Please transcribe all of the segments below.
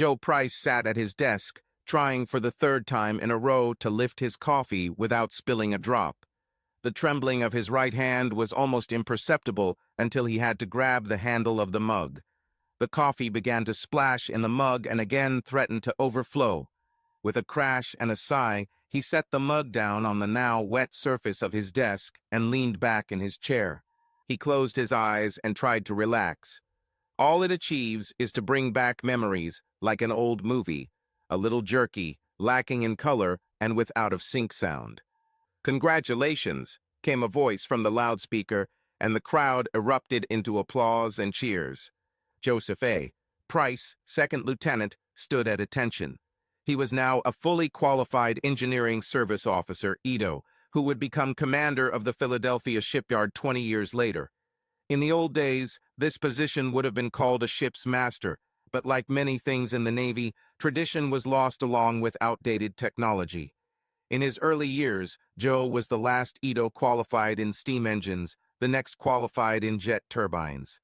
Joe Price sat at his desk, trying for the third time in a row to lift his coffee without spilling a drop. The trembling of his right hand was almost imperceptible until he had to grab the handle of the mug. The coffee began to splash in the mug and again threatened to overflow. With a crash and a sigh, he set the mug down on the now wet surface of his desk and leaned back in his chair. He closed his eyes and tried to relax. All it achieves is to bring back memories, like an old movie, a little jerky, lacking in color, and with out-of-sync sound. "Congratulations," came a voice from the loudspeaker, and the crowd erupted into applause and cheers. Joseph A. Price, second lieutenant, stood at attention. He was now a fully qualified engineering service officer, EDO, who would become commander of the Philadelphia shipyard 20 years later. In the old days, this position would have been called a ship's master, but like many things in the Navy, tradition was lost along with outdated technology. In his early years, Joe was the last EDO qualified in steam engines, the next qualified in jet turbines.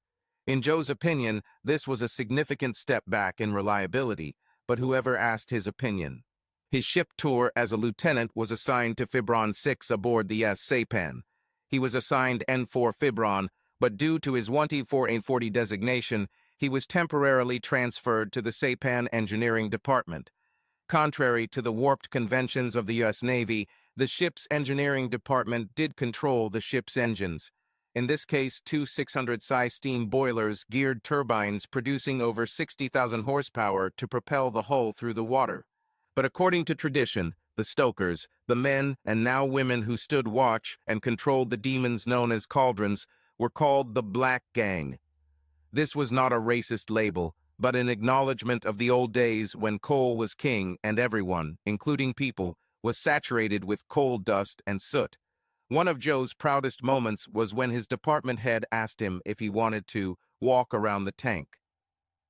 In Joe's opinion, this was a significant step back in reliability, but whoever asked his opinion. His ship tour as a lieutenant was assigned to Fibron 6 aboard the S. Saipan. He was assigned N4 Fibron, but due to his 1T4-840 designation, he was temporarily transferred to the Saipan Engineering Department. Contrary to the warped conventions of the U.S. Navy, the ship's engineering department did control the ship's engines. In this case, two 600-size steam boilers geared turbines producing over 60,000 horsepower to propel the hull through the water. But according to tradition, the stokers, the men and now women who stood watch and controlled the demons known as cauldrons, were called the Black Gang. This was not a racist label, but an acknowledgement of the old days when coal was king and everyone, including people, was saturated with coal dust and soot. One of Joe's proudest moments was when his department head asked him if he wanted to walk around the tank.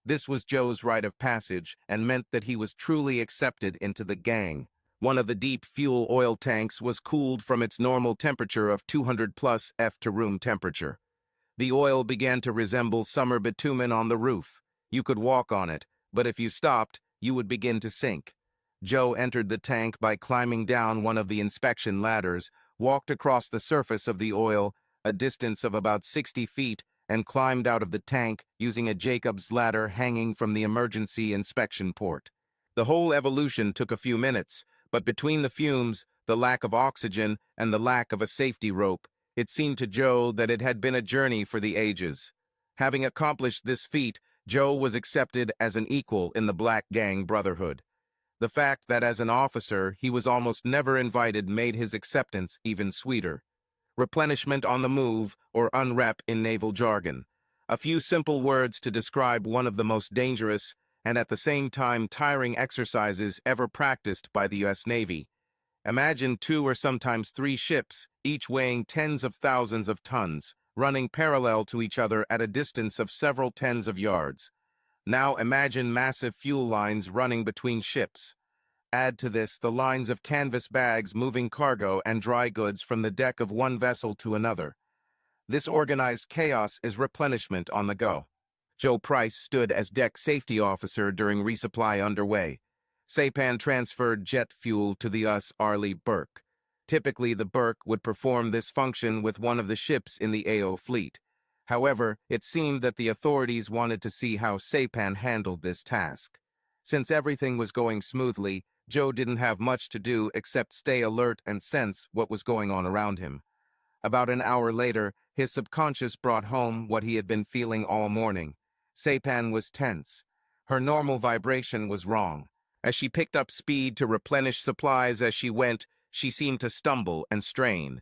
This was Joe's rite of passage and meant that he was truly accepted into the gang. One of the deep fuel oil tanks was cooled from its normal temperature of 200 plus F to room temperature. The oil began to resemble summer bitumen on the roof. You could walk on it, but if you stopped, you would begin to sink. Joe entered the tank by climbing down one of the inspection ladders, walked across the surface of the oil, a distance of about 60 feet, and climbed out of the tank using a Jacob's ladder hanging from the emergency inspection port. The whole evolution took a few minutes, but between the fumes, the lack of oxygen, and the lack of a safety rope, it seemed to Joe that it had been a journey for the ages. Having accomplished this feat, Joe was accepted as an equal in the Black Gang Brotherhood. The fact that as an officer he was almost never invited made his acceptance even sweeter. Replenishment on the move, or unrep in naval jargon. A few simple words to describe one of the most dangerous and at the same time tiring exercises ever practiced by the U.S. Navy. Imagine 2 or sometimes 3 ships, each weighing tens of thousands of tons, running parallel to each other at a distance of several tens of yards. Now imagine massive fuel lines running between ships. Add to this the lines of canvas bags moving cargo and dry goods from the deck of one vessel to another. This organized chaos is replenishment on the go. Joe Price stood as deck safety officer during resupply underway. Saipan transferred jet fuel to the U.S. Arleigh Burke. Typically, the Burke would perform this function with one of the ships in the AO fleet. However, it seemed that the authorities wanted to see how Saipan handled this task. Since everything was going smoothly, Joe didn't have much to do except stay alert and sense what was going on around him. About an hour later, his subconscious brought home what he had been feeling all morning. Saipan was tense. Her normal vibration was wrong. As she picked up speed to replenish supplies as she went, she seemed to stumble and strain.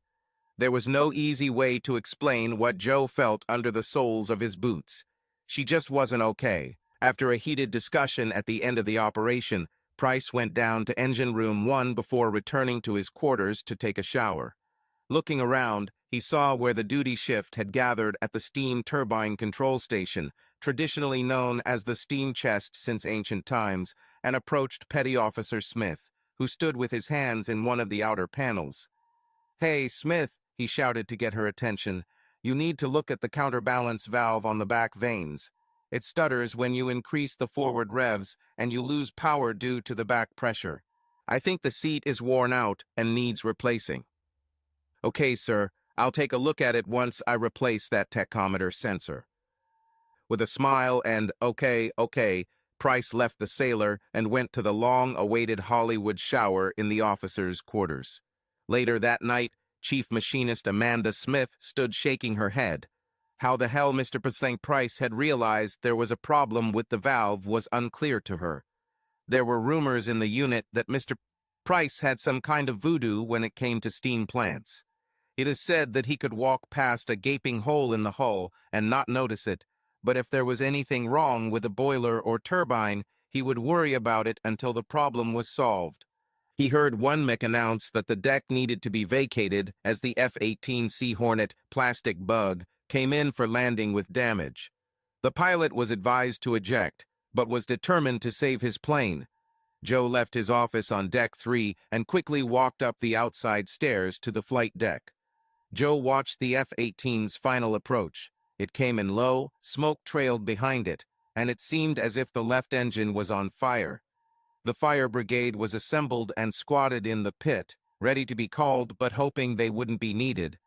There was no easy way to explain what Joe felt under the soles of his boots. She just wasn't okay. After a heated discussion at the end of the operation, Price went down to engine room 1 before returning to his quarters to take a shower. Looking around, he saw where the duty shift had gathered at the steam turbine control station, traditionally known as the steam chest since ancient times, and approached Petty Officer Smith, who stood with his hands in one of the outer panels. "Hey, Smith," he shouted to get her attention. "You need to look at the counterbalance valve on the back vanes." It stutters when you increase the forward revs and you lose power due to the back pressure. I think the seat is worn out and needs replacing. Okay, sir, I'll take a look at it once I replace that tachometer sensor. With a smile and okay, Price left the sailor and went to the long-awaited Hollywood shower in the officers' quarters. Later that night, Chief Machinist Amanda Smith stood shaking her head. How the hell Mr. St. Price had realized there was a problem with the valve was unclear to her. There were rumors in the unit that Mr. Price had some kind of voodoo when it came to steam plants. It is said that he could walk past a gaping hole in the hull and not notice it, but if there was anything wrong with a boiler or turbine, he would worry about it until the problem was solved. He heard one mech announce that the deck needed to be vacated as the F-18 Sea Hornet plastic bug came in for landing with damage. The pilot was advised to eject, but was determined to save his plane. Joe left his office on Deck 3 and quickly walked up the outside stairs to the flight deck. Joe watched the F-18's final approach. It came in low, smoke trailed behind it, and it seemed as if the left engine was on fire. The fire brigade was assembled and squatted in the pit, ready to be called but hoping they wouldn't be needed.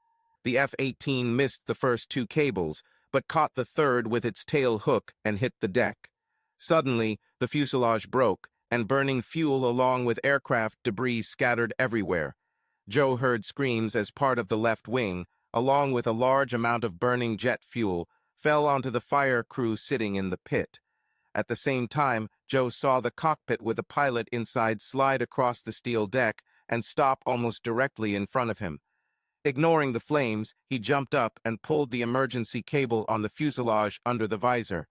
The F-18 missed the first two cables, but caught the third with its tail hook and hit the deck. Suddenly, the fuselage broke, and burning fuel along with aircraft debris scattered everywhere. Joe heard screams as part of the left wing, along with a large amount of burning jet fuel, fell onto the fire crew sitting in the pit. At the same time, Joe saw the cockpit with the pilot inside slide across the steel deck and stop almost directly in front of him. Ignoring the flames, he jumped up and pulled the emergency cable on the fuselage under the visor.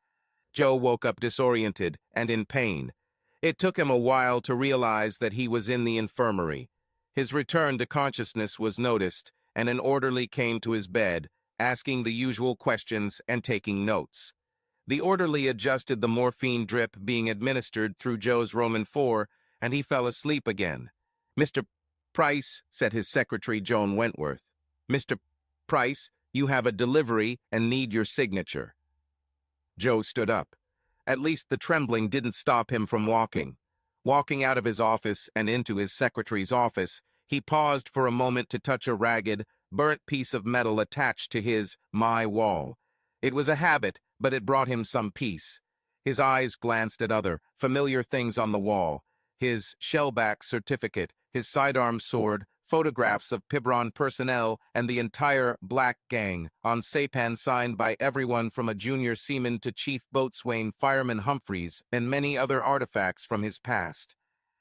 Joe woke up disoriented and in pain. It took him a while to realize that he was in the infirmary. His return to consciousness was noticed, and an orderly came to his bed, asking the usual questions and taking notes. The orderly adjusted the morphine drip being administered through Joe's Roman 4, and he fell asleep again. "Mr. Price," said his secretary, Joan Wentworth. "Mr. Price, you have a delivery and need your signature." Joe stood up. At least the trembling didn't stop him from walking. Walking out of his office and into his secretary's office, he paused for a moment to touch a ragged, burnt piece of metal attached to his my wall. It was a habit, but it brought him some peace. His eyes glanced at other, familiar things on the wall. His shellback certificate, his sidearm sword, photographs of Pibron personnel, and the entire Black Gang, on Saipan signed by everyone from a junior seaman to Chief Boatswain Fireman Humphreys, and many other artifacts from his past.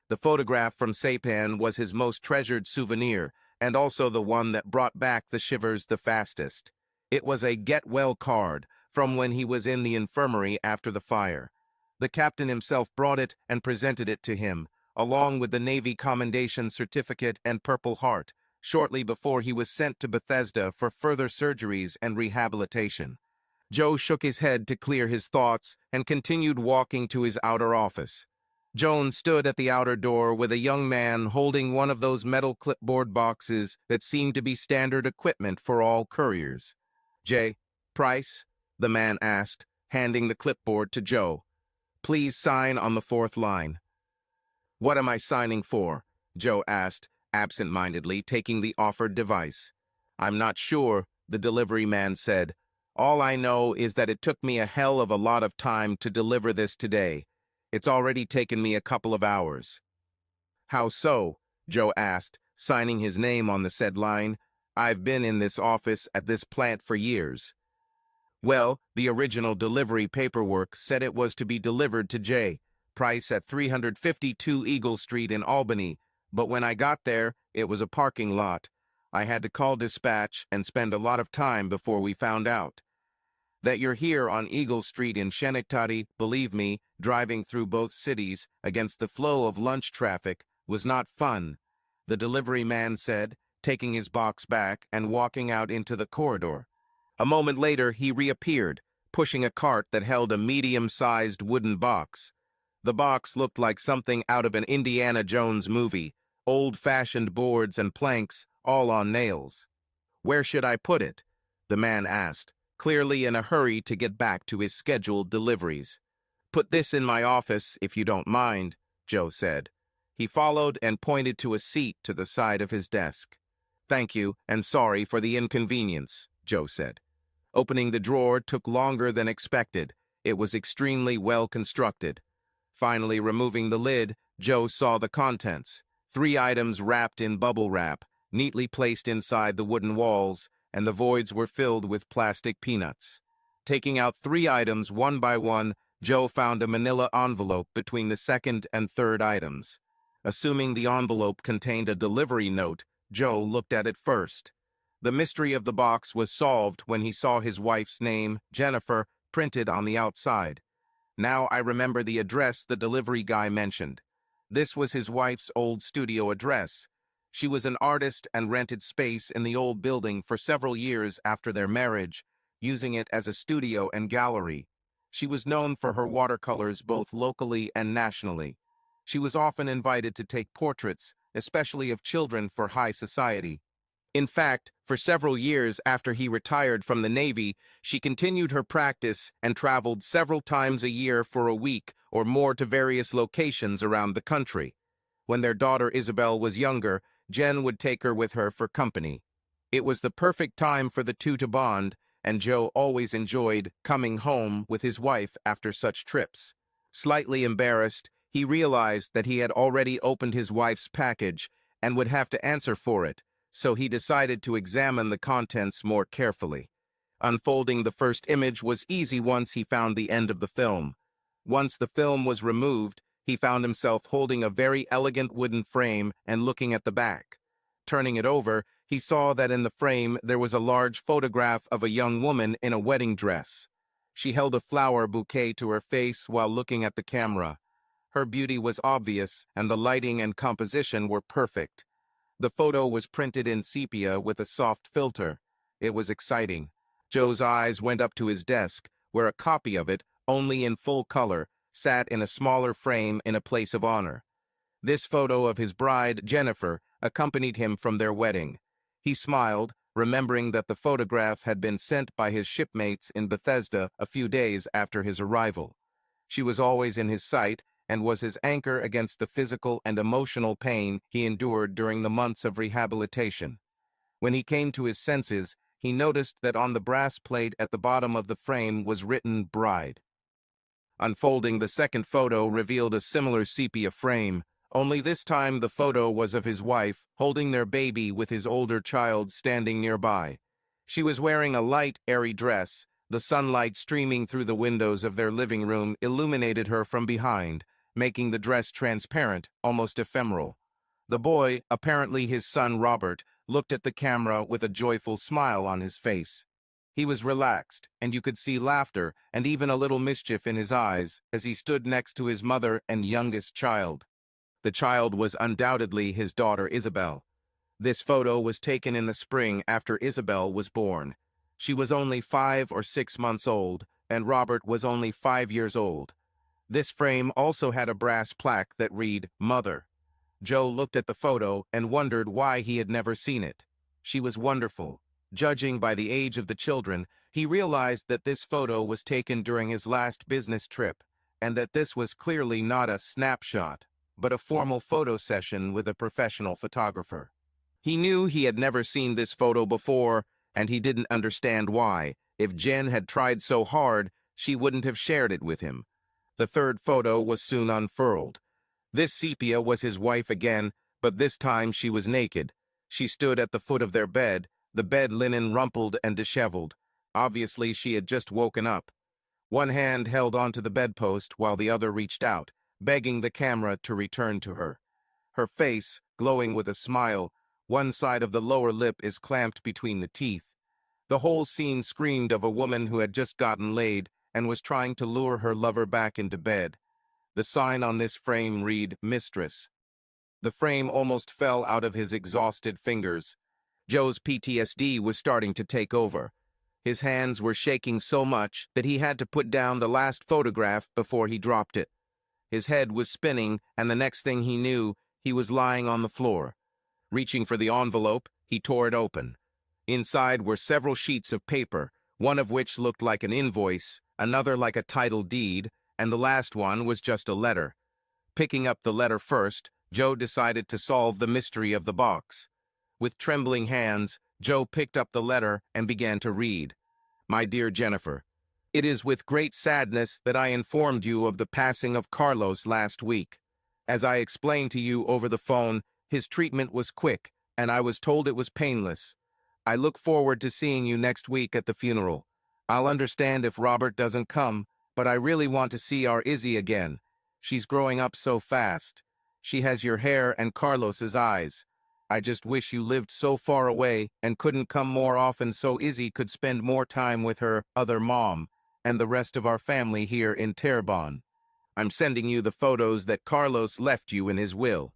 The photograph from Saipan was his most treasured souvenir, and also the one that brought back the shivers the fastest. It was a get-well card from when he was in the infirmary after the fire. The captain himself brought it and presented it to him, along with the Navy Commendation Certificate and Purple Heart, shortly before he was sent to Bethesda for further surgeries and rehabilitation. Joe shook his head to clear his thoughts and continued walking to his outer office. Joan stood at the outer door with a young man holding one of those metal clipboard boxes that seemed to be standard equipment for all couriers. "J. Price?" the man asked, handing the clipboard to Joe. "Please sign on the fourth line." "What am I signing for?" Joe asked, absent-mindedly taking the offered device. "I'm not sure," the delivery man said. "All I know is that it took me a hell of a lot of time to deliver this today. It's already taken me a couple of hours." "How so?" Joe asked, signing his name on the said line. "I've been in this office at this plant for years." "Well, the original delivery paperwork said it was to be delivered to J. Price at 352 Eagle Street in Albany, but when I got there, it was a parking lot. I had to call dispatch and spend a lot of time before we found out. That you're here on Eagle Street in Schenectady, believe me, driving through both cities against the flow of lunch traffic was not fun," the delivery man said, taking his box back and walking out into the corridor. A moment later, he reappeared, pushing a cart that held a medium-sized wooden box. The box looked like something out of an Indiana Jones movie, old-fashioned boards and planks, all on nails. "Where should I put it?" the man asked. clearly in a hurry to get back to his scheduled deliveries. "Put this in my office, if you don't mind," Joe said. He followed and pointed to a seat to the side of his desk. "Thank you, and sorry for the inconvenience," Joe said. Opening the drawer took longer than expected. It was extremely well constructed. Finally removing the lid, Joe saw the contents. 3 items wrapped in bubble wrap, neatly placed inside the wooden walls, and the voids were filled with plastic peanuts. Taking out 3 items one by one, Joe found a manila envelope between the second and third items. Assuming the envelope contained a delivery note, Joe looked at it first. The mystery of the box was solved when he saw his wife's name, Jennifer, printed on the outside. Now I remember the address the delivery guy mentioned. This was his wife's old studio address. She was an artist and rented space in the old building for several years after their marriage, using it as a studio and gallery. She was known for her watercolors both locally and nationally. She was often invited to take portraits, especially of children, for high society. In fact, for several years after he retired from the Navy, she continued her practice and traveled several times a year for a week or more to various locations around the country. When their daughter Isabel was younger, Jen would take her with her for company. It was the perfect time for the two to bond, and Joe always enjoyed coming home with his wife after such trips. Slightly embarrassed, he realized that he had already opened his wife's package and would have to answer for it, so he decided to examine the contents more carefully. Unfolding the first image was easy once he found the end of the film. Once the film was removed, he found himself holding a very elegant wooden frame and looking at the back. Turning it over, he saw that in the frame there was a large photograph of a young woman in a wedding dress. She held a flower bouquet to her face while looking at the camera. Her beauty was obvious, and the lighting and composition were perfect. The photo was printed in sepia with a soft filter. It was exciting. Joe's eyes went up to his desk, where a copy of it, only in full color, sat in a smaller frame in a place of honor. This photo of his bride, Jennifer, accompanied him from their wedding. He smiled, remembering that the photograph had been sent by his shipmates in Bethesda a few days after his arrival. She was always in his sight, and was his anchor against the physical and emotional pain he endured during the months of rehabilitation. When he came to his senses, he noticed that on the brass plate at the bottom of the frame was written "Bride." Unfolding the second photo revealed a similar sepia frame, only this time the photo was of his wife holding their baby with his older child standing nearby. She was wearing a light, airy dress. The sunlight streaming through the windows of their living room illuminated her from behind, making the dress transparent, almost ephemeral. The boy, apparently his son Robert, looked at the camera with a joyful smile on his face. He was relaxed, and you could see laughter and even a little mischief in his eyes as he stood next to his mother and youngest child. The child was undoubtedly his daughter Isabel. This photo was taken in the spring after Isabel was born. She was only 5 or 6 months old, and Robert was only 5 years old. This frame also had a brass plaque that read, "Mother." Joe looked at the photo and wondered why he had never seen it. She was wonderful. Judging by the age of the children, he realized that this photo was taken during his last business trip, and that this was clearly not a snapshot, but a formal photo session with a professional photographer. He knew he had never seen this photo before, and he didn't understand why. If Jen had tried so hard, she wouldn't have shared it with him. The third photo was soon unfurled. This sepia was his wife again, but this time she was naked. She stood at the foot of their bed, the bed linen rumpled and disheveled. Obviously, she had just woken up. One hand held onto the bedpost while the other reached out, begging the camera to return to her. Her face, glowing with a smile, one side of the lower lip is clamped between the teeth. The whole scene screamed of a woman who had just gotten laid and was trying to lure her lover back into bed. The sign on this frame read, "Mistress." The frame almost fell out of his exhausted fingers. Joe's PTSD was starting to take over. His hands were shaking so much that he had to put down the last photograph before he dropped it. His head was spinning, and the next thing he knew, he was lying on the floor. Reaching for the envelope, he tore it open. Inside were several sheets of paper, one of which looked like an invoice, another like a title deed, and the last one was just a letter. Picking up the letter first, Joe decided to solve the mystery of the box. With trembling hands, Joe picked up the letter and began to read. My dear Jennifer, it is with great sadness that I informed you of the passing of Carlos last week. As I explained to you over the phone, his treatment was quick, and I was told it was painless. I look forward to seeing you next week at the funeral. I'll understand if Robert doesn't come, but I really want to see our Izzy again. She's growing up so fast. She has your hair and Carlos's eyes. I just wish you lived so far away and couldn't come more often so Izzy could spend more time with her other mom and the rest of our family here in Terrebonne. I'm sending you the photos that Carlos left you in his will.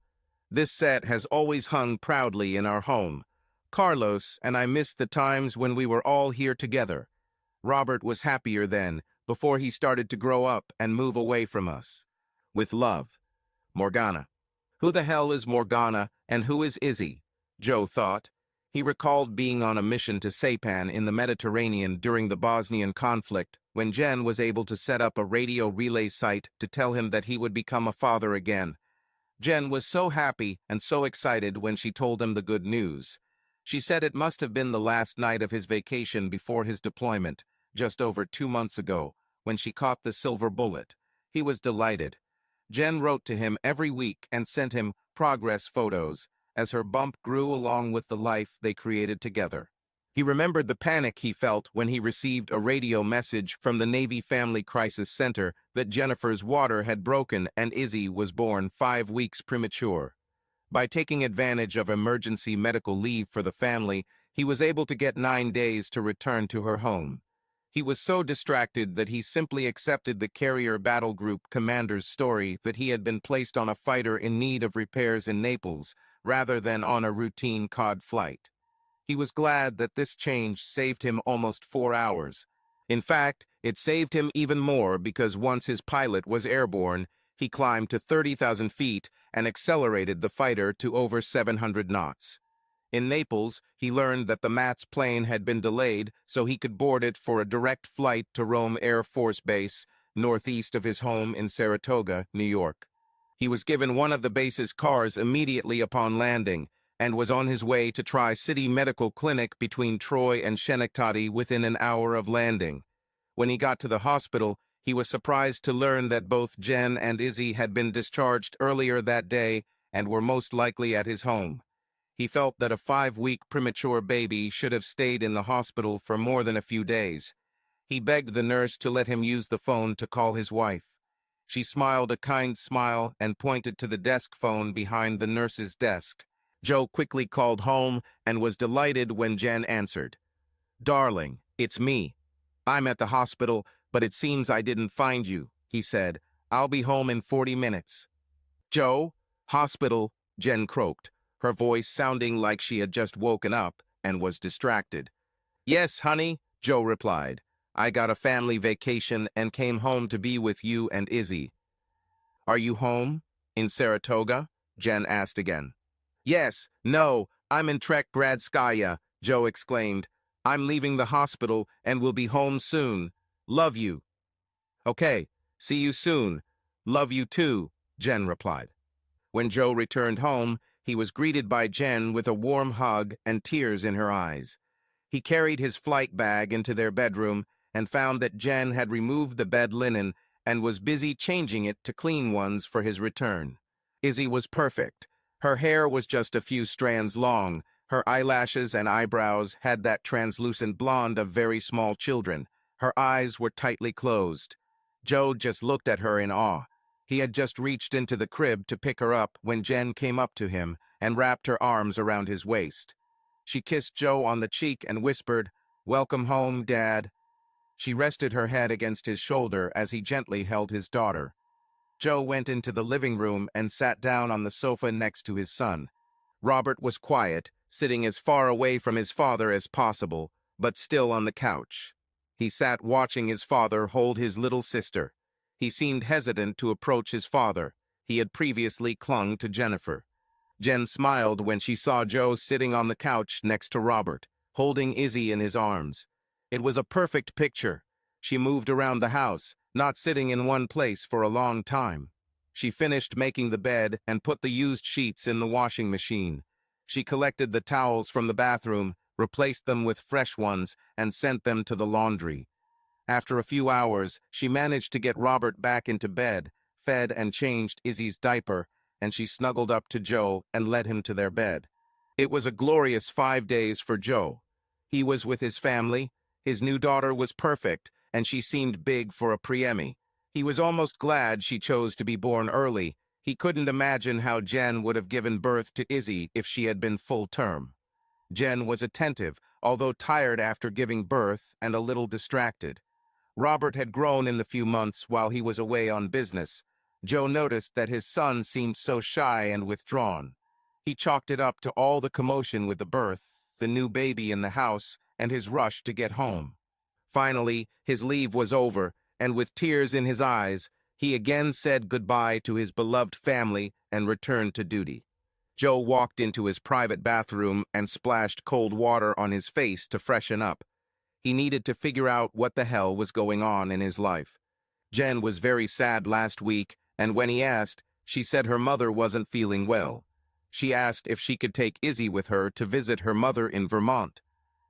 This set has always hung proudly in our home. Carlos and I missed the times when we were all here together. Robert was happier then, before he started to grow up and move away from us. With love, Morgana. Who the hell is Morgana and who is Izzy? Joe thought. He recalled being on a mission to Saipan in the Mediterranean during the Bosnian conflict, when Jen was able to set up a radio relay site to tell him that he would become a father again. Jen was so happy and so excited when she told him the good news. She said it must have been the last night of his vacation before his deployment, just over 2 months ago, when she caught the silver bullet. He was delighted. Jen wrote to him every week and sent him progress photos as her bump grew along with the life they created together. He remembered the panic he felt when he received a radio message from the Navy Family Crisis Center that Jennifer's water had broken and Izzy was born 5 weeks premature. By taking advantage of emergency medical leave for the family, he was able to get 9 days to return to her home. He was so distracted that he simply accepted the carrier battle group commander's story that he had been placed on a fighter in need of repairs in Naples, rather than on a routine COD flight. He was glad that this change saved him almost 4 hours. In fact, it saved him even more because once his pilot was airborne, he climbed to 30,000 feet and accelerated the fighter to over 700 knots. In Naples, he learned that the MATS plane had been delayed so he could board it for a direct flight to Rome Air Force Base, northeast of his home in Saratoga, New York. He was given one of the base's cars immediately upon landing and was on his way to Tri-City Medical Clinic between Troy and Schenectady within an hour of landing. When he got to the hospital, he was surprised to learn that both Jen and Izzy had been discharged earlier that day and were most likely at his home. He felt that a 5-week premature baby should have stayed in the hospital for more than a few days. He begged the nurse to let him use the phone to call his wife. She smiled a kind smile and pointed to the desk phone behind the nurse's desk. Joe quickly called home and was delighted when Jen answered. "Darling, it's me. I'm at the hospital, but it seems I didn't find you," he said. "I'll be home in 40 minutes. "Joe? Hospital," Jen croaked, her voice sounding like she had just woken up and was distracted. "Yes, honey," Joe replied. "I got a family vacation and came home to be with you and Izzy." "Are you home? In Saratoga?" Jen asked again. "Yes, no, I'm in Gradskaya," Joe exclaimed. "I'm leaving the hospital and will be home soon. Love you." "Okay, see you soon. Love you too," Jen replied. When Joe returned home, he was greeted by Jen with a warm hug and tears in her eyes. He carried his flight bag into their bedroom and found that Jen had removed the bed linen and was busy changing it to clean ones for his return. Izzy was perfect. Her hair was just a few strands long. Her eyelashes and eyebrows had that translucent blonde of very small children. Her eyes were tightly closed. Joe just looked at her in awe. He had just reached into the crib to pick her up when Jen came up to him and wrapped her arms around his waist. She kissed Joe on the cheek and whispered, "Welcome home, Dad." She rested her head against his shoulder as he gently held his daughter. Joe went into the living room and sat down on the sofa next to his son. Robert was quiet, sitting as far away from his father as possible, but still on the couch. He sat watching his father hold his little sister. He seemed hesitant to approach his father. He had previously clung to Jennifer. Jen smiled when she saw Joe sitting on the couch next to Robert, holding Izzy in his arms. It was a perfect picture. She moved around the house, not sitting in one place for a long time. She finished making the bed and put the used sheets in the washing machine. She collected the towels from the bathroom, replaced them with fresh ones, and sent them to the laundry. After a few hours, she managed to get Robert back into bed, fed and changed Izzy's diaper, and she snuggled up to Joe and led him to their bed. It was a glorious 5 days for Joe. He was with his family, his new daughter was perfect, and she seemed big for a preemie. He was almost glad she chose to be born early. He couldn't imagine how Jen would have given birth to Izzy if she had been full term. Jen was attentive, although tired after giving birth and a little distracted. Robert had grown in the few months while he was away on business. Joe noticed that his son seemed so shy and withdrawn. He chalked it up to all the commotion with the birth, the new baby in the house, and his rush to get home. Finally, his leave was over, and with tears in his eyes, he again said goodbye to his beloved family and returned to duty. Joe walked into his private bathroom and splashed cold water on his face to freshen up. He needed to figure out what the hell was going on in his life. Jen was very sad last week, and when he asked, she said her mother wasn't feeling well. She asked if she could take Izzy with her to visit her mother in Vermont.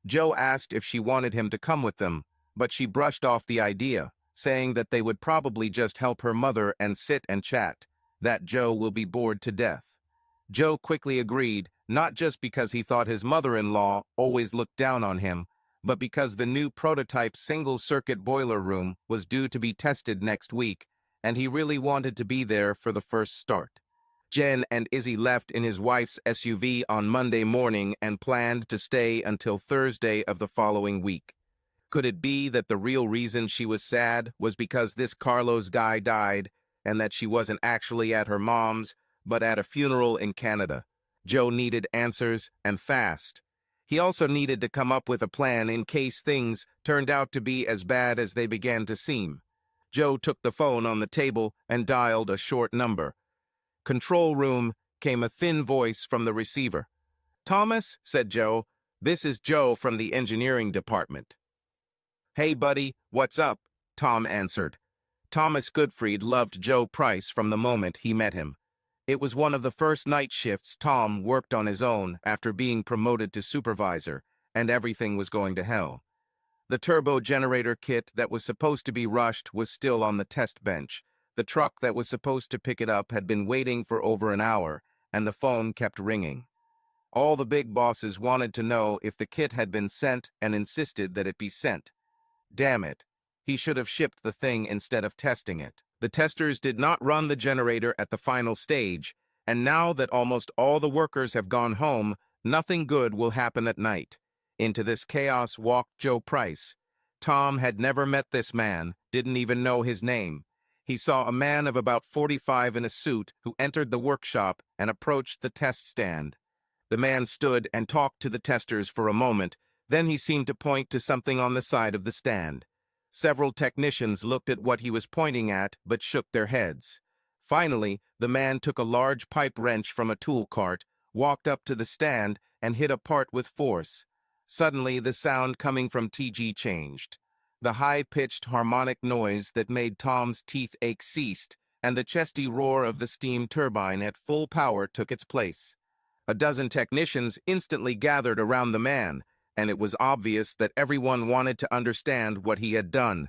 Joe asked if she wanted him to come with them, but she brushed off the idea, saying that they would probably just help her mother and sit and chat, that Joe will be bored to death. Joe quickly agreed, not just because he thought his mother-in-law always looked down on him, but because the new prototype single-circuit boiler room was due to be tested next week, and he really wanted to be there for the first start. Jen and Izzy left in his wife's SUV on Monday morning and planned to stay until Thursday of the following week. Could it be that the real reason she was sad was because this Carlos guy died, and that she wasn't actually at her mom's, but at a funeral in Canada? Joe needed answers, and fast. He also needed to come up with a plan in case things turned out to be as bad as they began to seem. Joe took the phone on the table and dialed a short number. Control room, came a thin voice from the receiver. "Thomas," said Joe, "this is Joe from the engineering department." "Hey, buddy, what's up?" Tom answered. Thomas Goodfried loved Joe Price from the moment he met him. It was one of the first night shifts Tom worked on his own after being promoted to supervisor, and everything was going to hell. The turbo generator kit that was supposed to be rushed was still on the test bench. The truck that was supposed to pick it up had been waiting for over an hour, and the phone kept ringing. All the big bosses wanted to know if the kit had been sent and insisted that it be sent. Damn it. He should have shipped the thing instead of testing it. The testers did not run the generator at the final stage, and now that almost all the workers have gone home, nothing good will happen at night. Into this chaos walked Joe Price. Tom had never met this man, didn't even know his name. He saw a man of about 45 in a suit who entered the workshop and approached the test stand. The man stood and talked to the testers for a moment, then he seemed to point to something on the side of the stand. Several technicians looked at what he was pointing at but shook their heads. Finally, the man took a large pipe wrench from a tool cart, walked up to the stand, and hit a part with force. Suddenly, the sound coming from TG changed. The high-pitched harmonic noise that made Tom's teeth ache ceased, and the chesty roar of the steam turbine at full power took its place. A dozen technicians instantly gathered around the man, and it was obvious that everyone wanted to understand what he had done.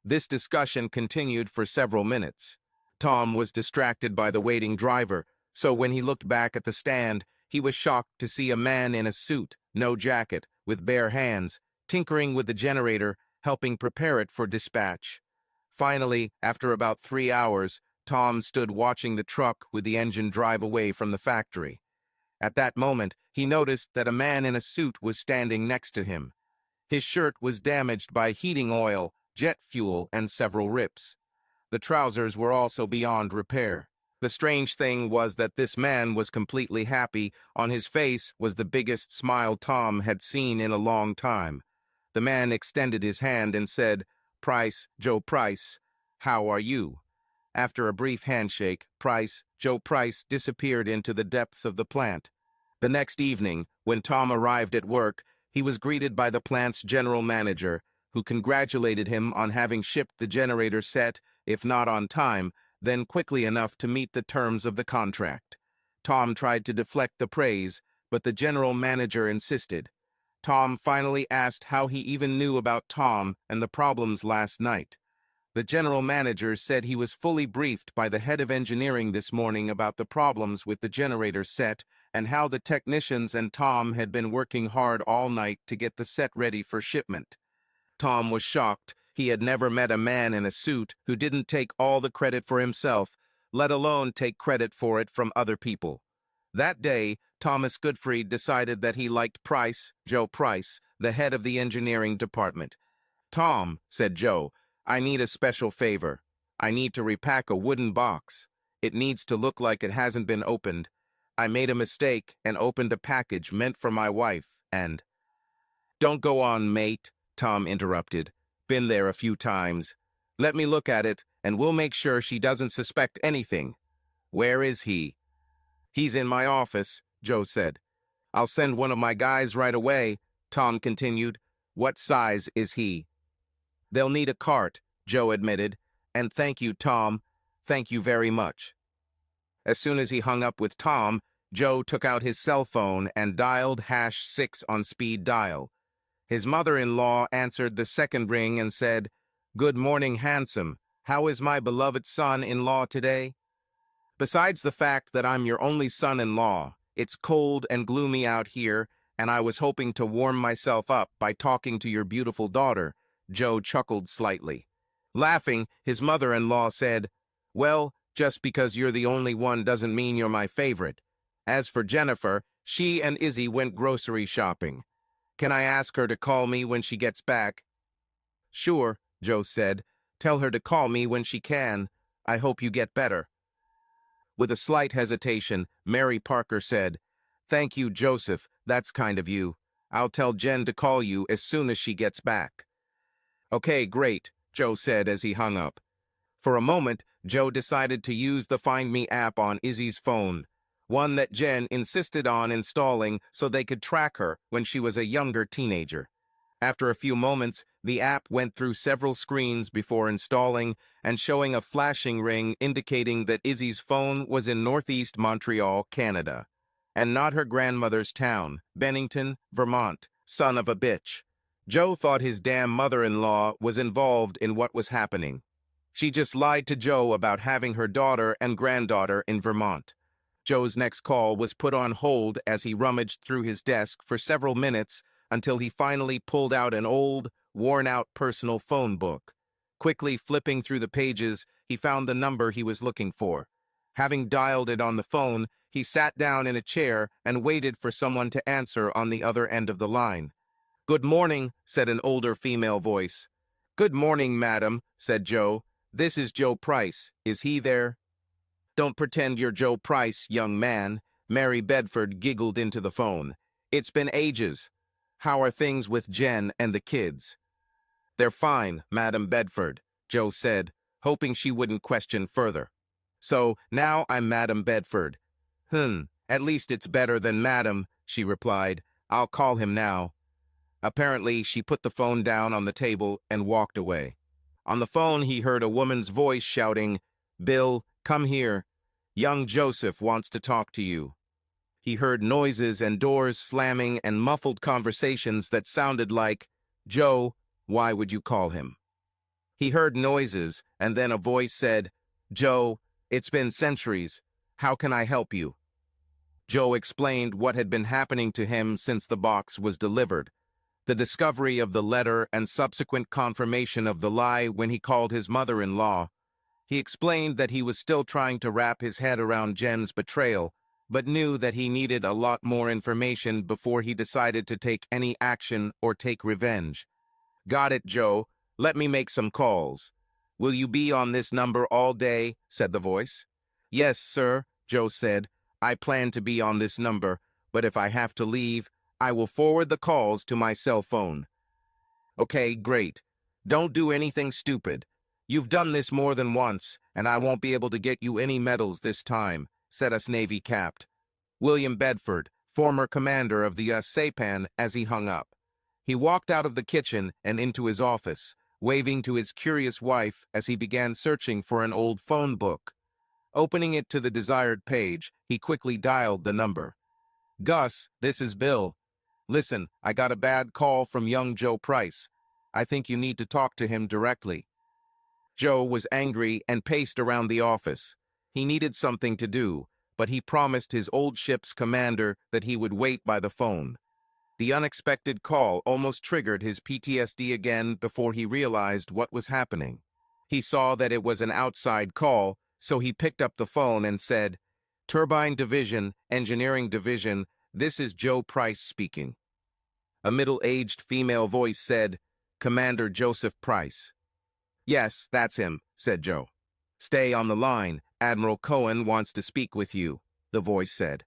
This discussion continued for several minutes. Tom was distracted by the waiting driver, so when he looked back at the stand, he was shocked to see a man in a suit, no jacket, with bare hands, tinkering with the generator, helping prepare it for dispatch. Finally, after about 3 hours, Tom stood watching the truck with the engine drive away from the factory. At that moment, he noticed that a man in a suit was standing next to him. His shirt was damaged by heating oil, jet fuel, and several rips. The trousers were also beyond repair. The strange thing was that this man was completely happy. On his face was the biggest smile Tom had seen in a long time. The man extended his hand and said, "Price, Joe Price, how are you?" After a brief handshake, Joe Price disappeared into the depths of the plant. The next evening, when Tom arrived at work, He was greeted by the plant's general manager, who congratulated him on having shipped the generator set, if not on time, then quickly enough to meet the terms of the contract. Tom tried to deflect the praise, but the general manager insisted. Tom finally asked how he even knew about Tom and the problems last night. The general manager said he was fully briefed by the head of engineering this morning about the problems with the generator set and how the technicians and Tom had been working hard all night to get the set ready for shipment. Tom was shocked. He had never met a man in a suit who didn't take all the credit for himself, let alone take credit for it from other people. That day, Thomas Goodfried decided that he liked Joe Price, the head of the engineering department. "Tom," said Joe, "I need a special favor. I need to repack a wooden box. It needs to look like it hasn't been opened. I made a mistake and opened a package meant for my wife, and—" "Don't go on, mate," Tom interrupted. "Been there a few times. Let me look at it, and we'll make sure she doesn't suspect anything. Where is he?" "He's in my office," Joe said. "I'll send one of my guys right away," Tom continued. "What size is he?" "They'll need a cart," Joe admitted. "And thank you, Tom. Thank you very much." As soon as he hung up with Tom, Joe took out his cell phone and dialed #6 on speed dial. His mother-in-law answered the second ring and said, "Good morning, handsome. How is my beloved son-in-law today? Besides the fact that I'm your only son-in-law, it's cold and gloomy out here, and I was hoping to warm myself up by talking to your beautiful daughter." Joe chuckled slightly. Laughing, his mother-in-law said, "Well, just because you're the only one doesn't mean you're my favorite. As for Jennifer, she and Izzy went grocery shopping. Can I ask her to call me when she gets back?" "Sure," Joe said. "Tell her to call me when she can. I hope you get better." With a slight hesitation, Mary Parker said, "Thank you, Joseph. That's kind of you. I'll tell Jen to call you as soon as she gets back." "Okay, great," Joe said as he hung up. For a moment, Joe decided to use the Find Me app on Izzy's phone, one that Jen insisted on installing so they could track her when she was a younger teenager. After a few moments, the app went through several screens before installing and showing a flashing ring indicating that Izzy's phone was in northeast Montreal, Canada, and not her grandmother's town, Bennington, Vermont, son of a bitch. Joe thought his damn mother-in-law was involved in what was happening. She just lied to Joe about having her daughter and granddaughter in Vermont. Joe's next call was put on hold as he rummaged through his desk for several minutes until he finally pulled out an old, worn-out personal phone book. Quickly flipping through the pages, he found the number he was looking for. Having dialed it on the phone, he sat down in a chair and waited for someone to answer on the other end of the line. "Good morning," said an older female voice. "Good morning, madam," said Joe. "This is Joe Price. Is he there?" "Don't pretend you're Joe Price, young man." Mary Bedford giggled into the phone. "It's been ages. How are things with Jen and the kids?" "They're fine, Madam Bedford," Joe said, hoping she wouldn't question further. "So, now I'm Madam Bedford." At least it's better than Madam," she replied. "I'll call him now." Apparently, she put the phone down on the table and walked away. On the phone, he heard a woman's voice shouting, "Bill, come here. Young Joseph wants to talk to you." He heard noises and doors slamming and muffled conversations that sounded like, "Joe, why would you call him?" He heard noises, and then a voice said, "Joe, it's been centuries. How can I help you?" Joe explained what had been happening to him since the box was delivered. The discovery of the letter and subsequent confirmation of the lie when he called his mother-in-law. He explained that he was still trying to wrap his head around Jen's betrayal, but knew that he needed a lot more information before he decided to take any action or take revenge. "Got it, Joe. Let me make some calls." "Will you be on this number all day?" said the voice. "Yes, sir," Joe said. "I plan to be on this number, but if I have to leave, I will forward the calls to my cell phone." "Okay, great. Don't do anything stupid. You've done this more than once, and I won't be able to get you any medals this time," said us Navy Capt. William Bedford, former commander of the Saipan, as he hung up. He walked out of the kitchen and into his office, waving to his curious wife as he began searching for an old phone book. Opening it to the desired page, he quickly dialed the number. "Gus, this is Bill. Listen, I got a bad call from young Joe Price. I think you need to talk to him directly." Joe was angry and paced around the office. He needed something to do, but he promised his old ship's commander that he would wait by the phone. The unexpected call almost triggered his PTSD again before he realized what was happening. He saw that it was an outside call, so he picked up the phone and said, "Turbine Division, Engineering Division, this is Joe Price speaking." A middle-aged female voice said, "Commander Joseph Price." "Yes, that's him," said Joe. "Stay on the line. Admiral Cohen wants to speak with you," the voice said.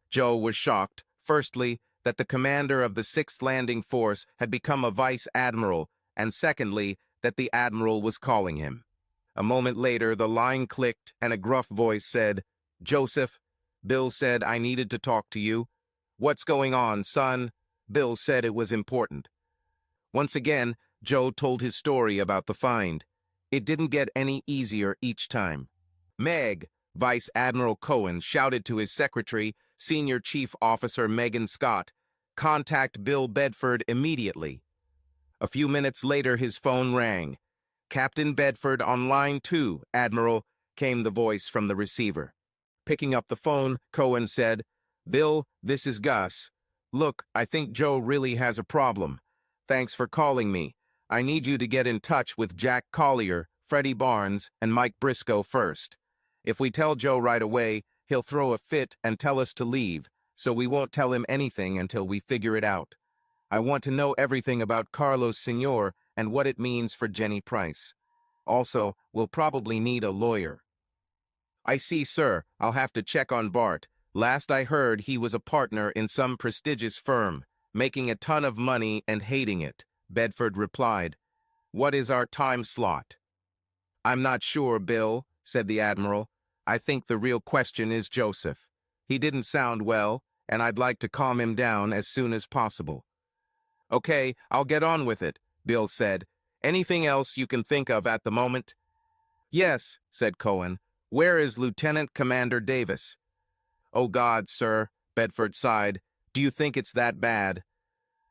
Joe was shocked, firstly, that the commander of the 6th Landing Force had become a vice admiral, and secondly, that the admiral was calling him. A moment later, the line clicked and a gruff voice said, "Joseph, Bill said I needed to talk to you." "What's going on, son?" Bill said it was important. Once again, Joe told his story about the find. It didn't get any easier each time. "Meg," Vice Admiral Cohen shouted to his secretary, Senior Chief Officer Megan Scott, "contact Bill Bedford immediately." A few minutes later, his phone rang. "Captain Bedford on line 2, Admiral," came the voice from the receiver. Picking up the phone, Cohen said, "Bill, this is Gus. Look, I think Joe really has a problem. Thanks for calling me. I need you to get in touch with Jack Collier, Freddie Barnes, and Mike Briscoe first. If we tell Joe right away, he'll throw a fit and tell us to leave, so we won't tell him anything until we figure it out. I want to know everything about Carlos Señor and what it means for Jenny Price. Also, we'll probably need a lawyer." "I see, sir. I'll have to check on Bart. Last I heard, he was a partner in some prestigious firm, making a ton of money and hating it," Bedford replied. "What is our time slot?" "I'm not sure, Bill," said the Admiral. "I think the real question is Joseph. He didn't sound well, and I'd like to calm him down as soon as possible." "Okay, I'll get on with it," Bill said. "Anything else you can think of at the moment?" "Yes," said Cohen. "Where is Lieutenant Commander Davis?" "Oh God, sir," Bedford sighed. "Do you think it's that bad?"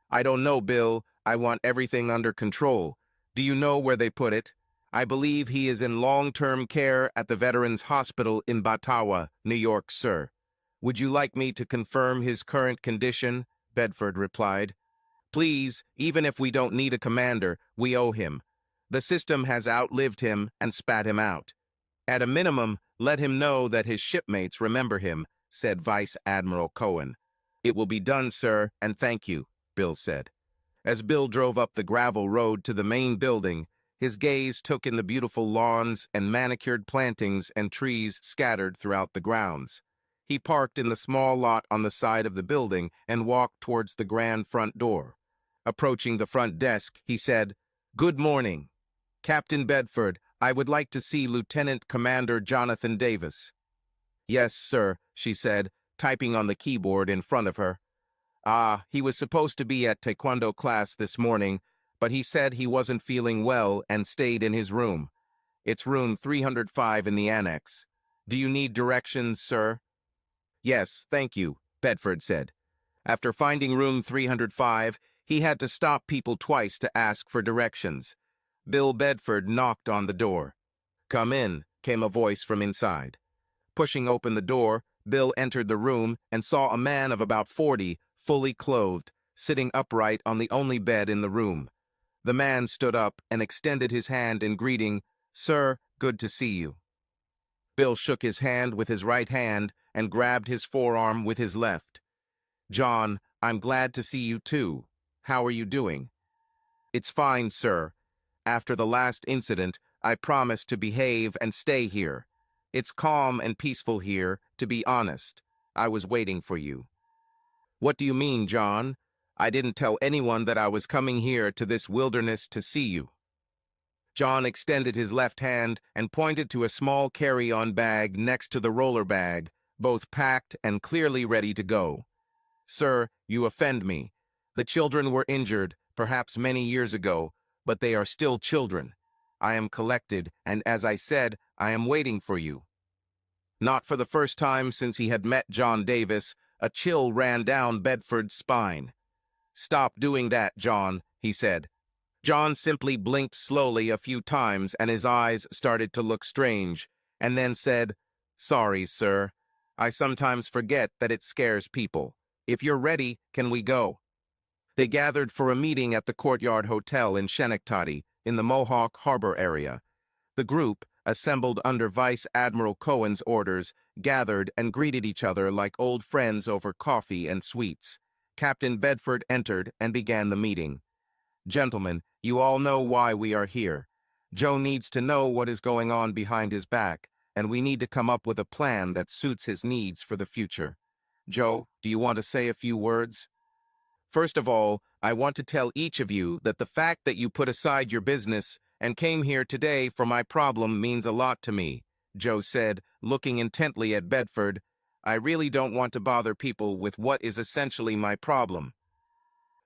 "I don't know, Bill. I want everything under control. Do you know where they put it? I believe he is in long-term care at the Veterans Hospital in Batawa, New York, sir." "Would you like me to confirm his current condition?" Bedford replied. "Please, even if we don't need a commander, we owe him. The system has outlived him and spat him out. At a minimum, let him know that his shipmates remember him," said Vice Admiral Cohen. "It will be done, sir, and thank you," Bill said. As Bill drove up the gravel road to the main building, his gaze took in the beautiful lawns and manicured plantings and trees scattered throughout the grounds. He parked in the small lot on the side of the building and walked towards the grand front door. Approaching the front desk, he said, "Good morning. Captain Bedford, I would like to see Lieutenant Commander Jonathan Davis." "Yes, sir," she said, typing on the keyboard in front of her. He was supposed to be at taekwondo class this morning, but he said he wasn't feeling well and stayed in his room. It's room 305 in the annex. Do you need directions, sir?" "Yes, thank you," Bedford said. After finding room 305, he had to stop people twice to ask for directions. Bill Bedford knocked on the door. "Come in," came a voice from inside. Pushing open the door, Bill entered the room and saw a man of about 40, fully clothed, sitting upright on the only bed in the room. The man stood up and extended his hand in greeting. "Sir, good to see you." Bill shook his hand with his right hand and grabbed his forearm with his left. "John, I'm glad to see you too. How are you doing?" "It's fine, sir. After the last incident, I promised to behave and stay here. It's calm and peaceful here, to be honest. I was waiting for you." "What do you mean, John? I didn't tell anyone that I was coming here to this wilderness to see you." John extended his left hand and pointed to a small carry-on bag next to the roller bag, both packed and clearly ready to go. "Sir, you offend me. The children were injured, perhaps many years ago, but they are still children. I am collected, and as I said, I am waiting for you." Not for the first time since he had met John Davis, a chill ran down Bedford's spine. "Stop doing that, John," he said. John simply blinked slowly a few times and his eyes started to look strange, and then said, "Sorry, sir. I sometimes forget that it scares people. If you're ready, can we go?" They gathered for a meeting at the Courtyard Hotel in Schenectady, in the Mohawk Harbor area. The group, assembled under Vice Admiral Cohen's orders, gathered and greeted each other like old friends over coffee and sweets. Captain Bedford entered and began the meeting. "Gentlemen, you all know why we are here. Joe needs to know what is going on behind his back, and we need to come up with a plan that suits his needs for the future. Joe, do you want to say a few words?" "First of all, I want to tell each of you that the fact that you put aside your business and came here today for my problem means a lot to me," Joe said, looking intently at Bedford. "I really don't want to bother people with what is essentially my problem."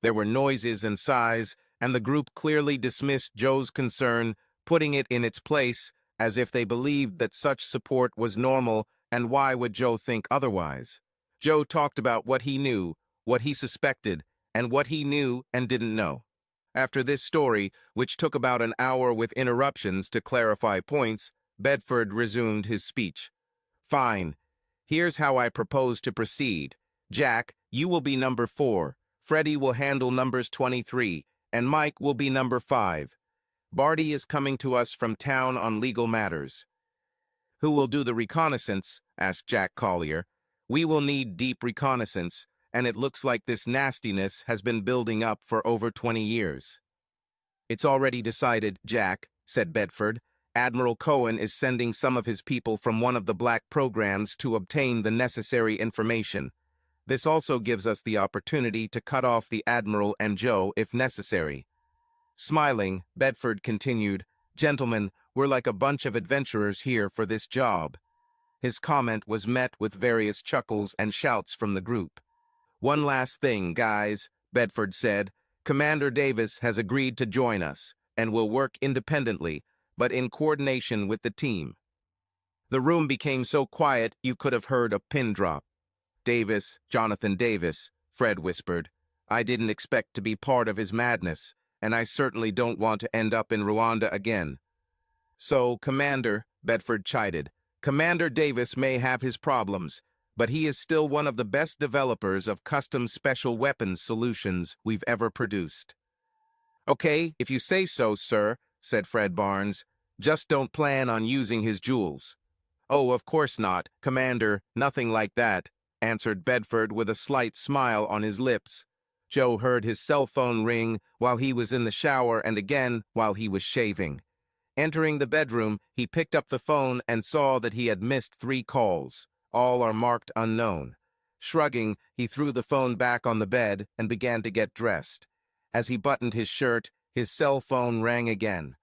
There were noises and sighs, and the group clearly dismissed Joe's concern, putting it in its place as if they believed that such support was normal, and why would Joe think otherwise? Joe talked about what he knew, what he suspected, and what he knew and didn't know. After this story, which took about an hour with interruptions to clarify points, Bedford resumed his speech. "Fine. Here's how I propose to proceed. Jack, you will be number 4. Freddie will handle numbers 23, and Mike will be number 5. Barty is coming to us from town on legal matters." "Who will do the reconnaissance?" asked Jack Collier. "We will need deep reconnaissance, and it looks like this nastiness has been building up for over 20 years. "It's already decided, Jack," said Bedford. "Admiral Cohen is sending some of his people from one of the black programs to obtain the necessary information. This also gives us the opportunity to cut off the Admiral and Joe if necessary." Smiling, Bedford continued, "Gentlemen, we're like a bunch of adventurers here for this job." His comment was met with various chuckles and shouts from the group. "One last thing, guys," Bedford said. "Commander Davis has agreed to join us, and will work independently, but in coordination with the team." The room became so quiet you could have heard a pin drop. "Davis, Jonathan Davis," Fred whispered. "I didn't expect to be part of his madness, and I certainly don't want to end up in Rwanda again." "So, Commander," Bedford chided, "Commander Davis may have his problems, but he is still one of the best developers of custom special weapons solutions we've ever produced." "Okay, if you say so, sir," said Fred Barnes. "Just don't plan on using his jewels." "Oh, of course not, Commander, nothing like that," answered Bedford with a slight smile on his lips. Joe heard his cell phone ring while he was in the shower and again while he was shaving. Entering the bedroom, he picked up the phone and saw that he had missed 3 calls. All are marked unknown. Shrugging, he threw the phone back on the bed and began to get dressed. As he buttoned his shirt, his cell phone rang again.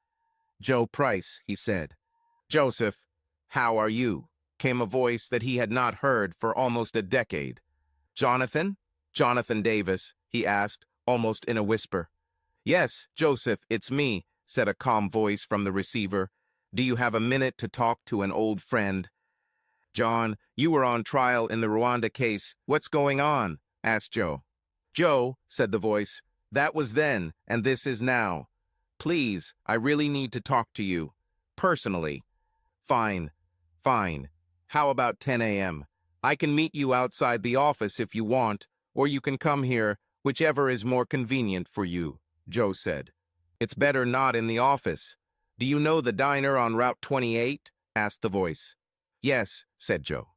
"Joe Price," he said. "Joseph, how are you?" came a voice that he had not heard for almost a decade. "Jonathan? Jonathan Davis?" he asked, almost in a whisper. "Yes, Joseph, it's me," said a calm voice from the receiver. "Do you have a minute to talk to an old friend?" "John, you were on trial in the Rwanda case. What's going on?" asked Joe. "Joe," said the voice, "that was then, and this is now. Please, I really need to talk to you. Personally." "Fine, fine. How about 10 a.m.? I can meet you outside the office if you want, or you can come here, whichever is more convenient for you," Joe said. "It's better not in the office. Do you know the diner on Route 28? asked the voice. "Yes," said Joe.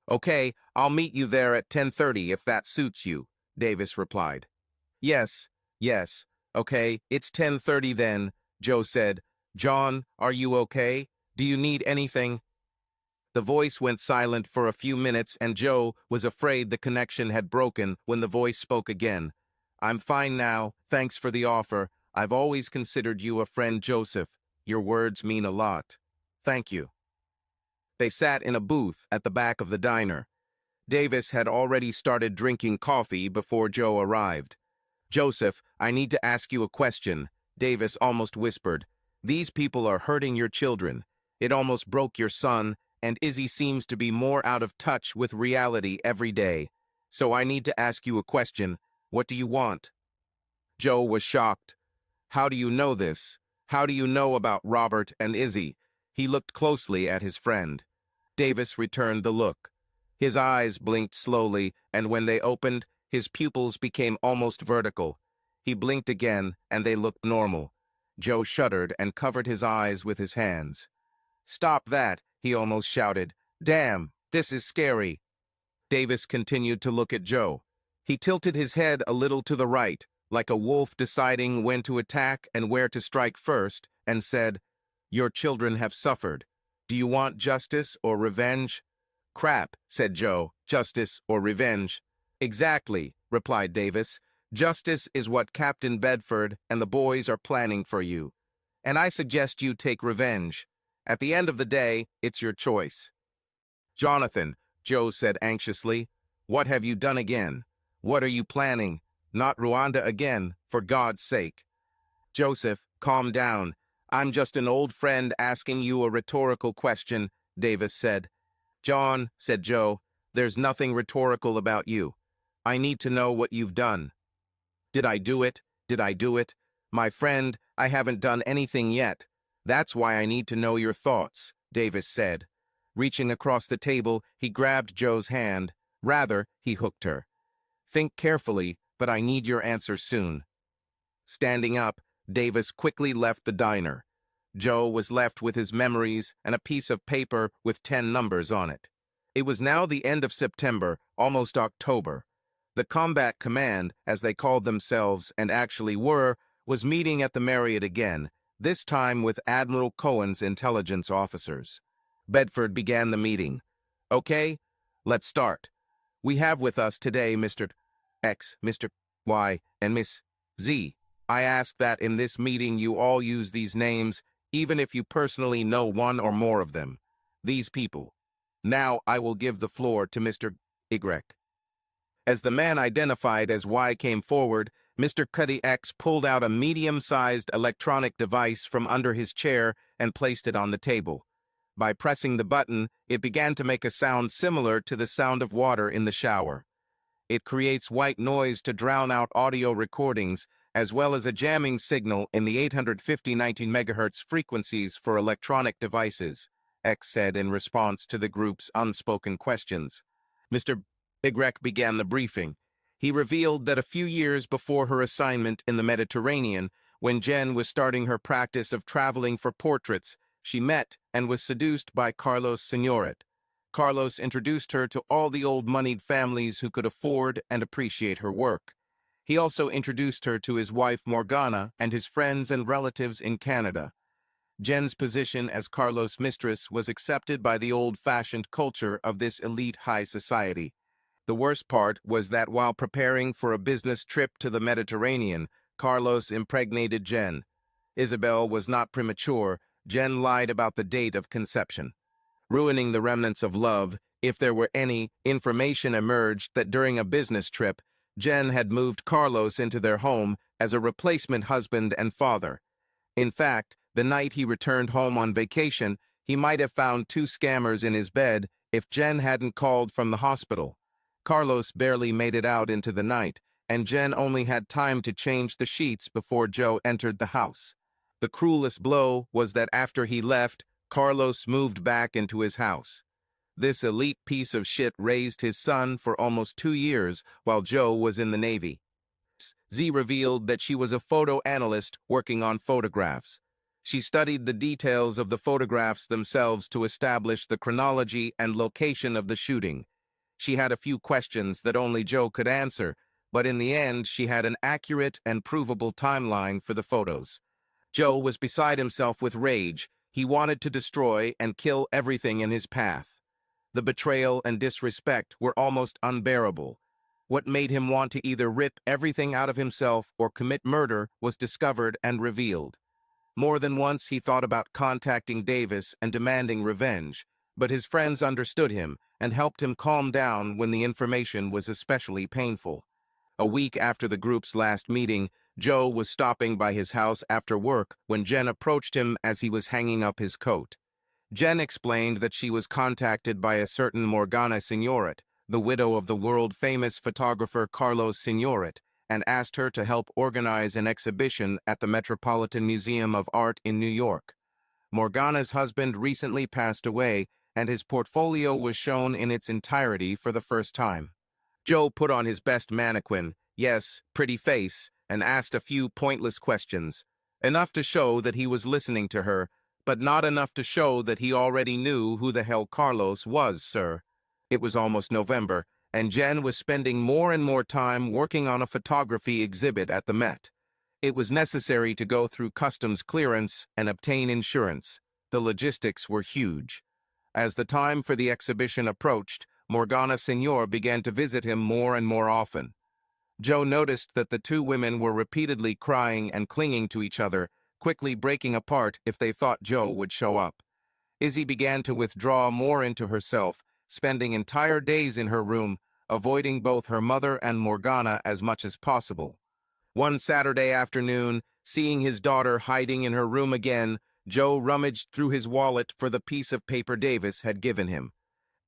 "Okay, I'll meet you there at 10:30 if that suits you," Davis replied. Yes. Okay, it's 10:30 then," Joe said. "John, are you okay? Do you need anything?" The voice went silent for a few minutes, and Joe was afraid the connection had broken when the voice spoke again. "I'm fine now. Thanks for the offer. I've always considered you a friend, Joseph. Your words mean a lot. Thank you." They sat in a booth at the back of the diner. Davis had already started drinking coffee before Joe arrived. Joseph, I need to ask you a question, Davis almost whispered. These people are hurting your children. It almost broke your son, and Izzy seems to be more out of touch with reality every day. So I need to ask you a question. What do you want? Joe was shocked. How do you know this? How do you know about Robert and Izzy? He looked closely at his friend. Davis returned the look. His eyes blinked slowly, and when they opened, his pupils became almost vertical. He blinked again, and they looked normal. Joe shuddered and covered his eyes with his hands. "Stop that," he almost shouted. "Damn, this is scary." Davis continued to look at Joe. He tilted his head a little to the right, like a wolf deciding when to attack and where to strike first, and said, "Your children have suffered. Do you want justice or revenge?" "Crap," said Joe. "Justice or revenge?" "Exactly," replied Davis. "Justice is what Captain Bedford and the boys are planning for you. And I suggest you take revenge. At the end of the day, it's your choice." "Jonathan," Joe said anxiously, "what have you done again? What are you planning? Not Rwanda again, for God's sake." "Joseph, calm down. I'm just an old friend asking you a rhetorical question," Davis said. "John," said Joe, "there's nothing rhetorical about you. I need to know what you've done." "Did I do it? Did I do it? My friend, I haven't done anything yet. That's why I need to know your thoughts," Davis said. Reaching across the table, he grabbed Joe's hand. Rather, he hooked her. "Think carefully, but I need your answer soon." Standing up, Davis quickly left the diner. Joe was left with his memories and a piece of paper with 10 numbers on it. It was now the end of September, almost October. The Combat Command, as they called themselves and actually were, was meeting at the Marriott again, this time with Admiral Cohen's intelligence officers. Bedford began the meeting. "Okay, let's start. We have with us today Mr. X, Mr. Y, and Miss Z. I ask that in this meeting you all use these names, even if you personally know one or more of them. These people. Now I will give the floor to Mr. Y." As the man identified as Y came forward, Mr. Cuddy X pulled out a medium-sized electronic device from under his chair and placed it on the table. By pressing the button, it began to make a sound similar to the sound of water in the shower. It creates white noise to drown out audio recordings, as well as a jamming signal in the 850-19 MHz frequencies for electronic devices, X said in response to the group's unspoken questions. Mr. Y began the briefing. He revealed that a few years before her assignment in the Mediterranean, when Jen was starting her practice of traveling for portraits, she met and was seduced by Carlos Signoret. Carlos introduced her to all the old-moneyed families who could afford and appreciate her work. He also introduced her to his wife Morgana and his friends and relatives in Canada. Jen's position as Carlos' mistress was accepted by the old-fashioned culture of this elite high society. The worst part was that while preparing for a business trip to the Mediterranean, Carlos impregnated Jen. Isabel was not premature. Jen lied about the date of conception. Ruining the remnants of love, if there were any, information emerged that during a business trip, Jen had moved Carlos into their home as a replacement husband and father. In fact, the night he returned home on vacation, he might have found 2 scammers in his bed if Jen hadn't called from the hospital. Carlos barely made it out into the night, and Jen only had time to change the sheets before Joe entered the house. The cruelest blow was that after he left, Carlos moved back into his house. This elite piece of shit raised his son for almost 2 years while Joe was in the Navy. Z revealed that she was a photo analyst working on photographs. She studied the details of the photographs themselves to establish the chronology and location of the shooting. She had a few questions that only Joe could answer, but in the end she had an accurate and provable timeline for the photos. Joe was beside himself with rage. He wanted to destroy and kill everything in his path. The betrayal and disrespect were almost unbearable. What made him want to either rip everything out of himself or commit murder was discovered and revealed. More than once he thought about contacting Davis and demanding revenge, but his friends understood him and helped him calm down when the information was especially painful. A week after the group's last meeting, Joe was stopping by his house after work when Jen approached him as he was hanging up his coat. Jen explained that she was contacted by a certain Morgana Signoret, the widow of the world-famous photographer Carlos Signoret, and asked her to help organize an exhibition at the Metropolitan Museum of Art in New York. Morgana's husband recently passed away, and his portfolio was shown in its entirety for the first time. Joe put on his best mannequin, yes, pretty face, and asked a few pointless questions, enough to show that he was listening to her, but not enough to show that he already knew who the hell Carlos was, sir. It was almost November, and Jen was spending more and more time working on a photography exhibit at the Met. It was necessary to go through customs clearance and obtain insurance. The logistics were huge. As the time for the exhibition approached, Morgana Signor began to visit him more and more often. Joe noticed that the two women were repeatedly crying and clinging to each other, quickly breaking apart if they thought Joe would show up. Izzy began to withdraw more into herself, spending entire days in her room, avoiding both her mother and Morgana as much as possible. One Saturday afternoon, seeing his daughter hiding in her room again, Joe rummaged through his wallet for the piece of paper Davis had given him.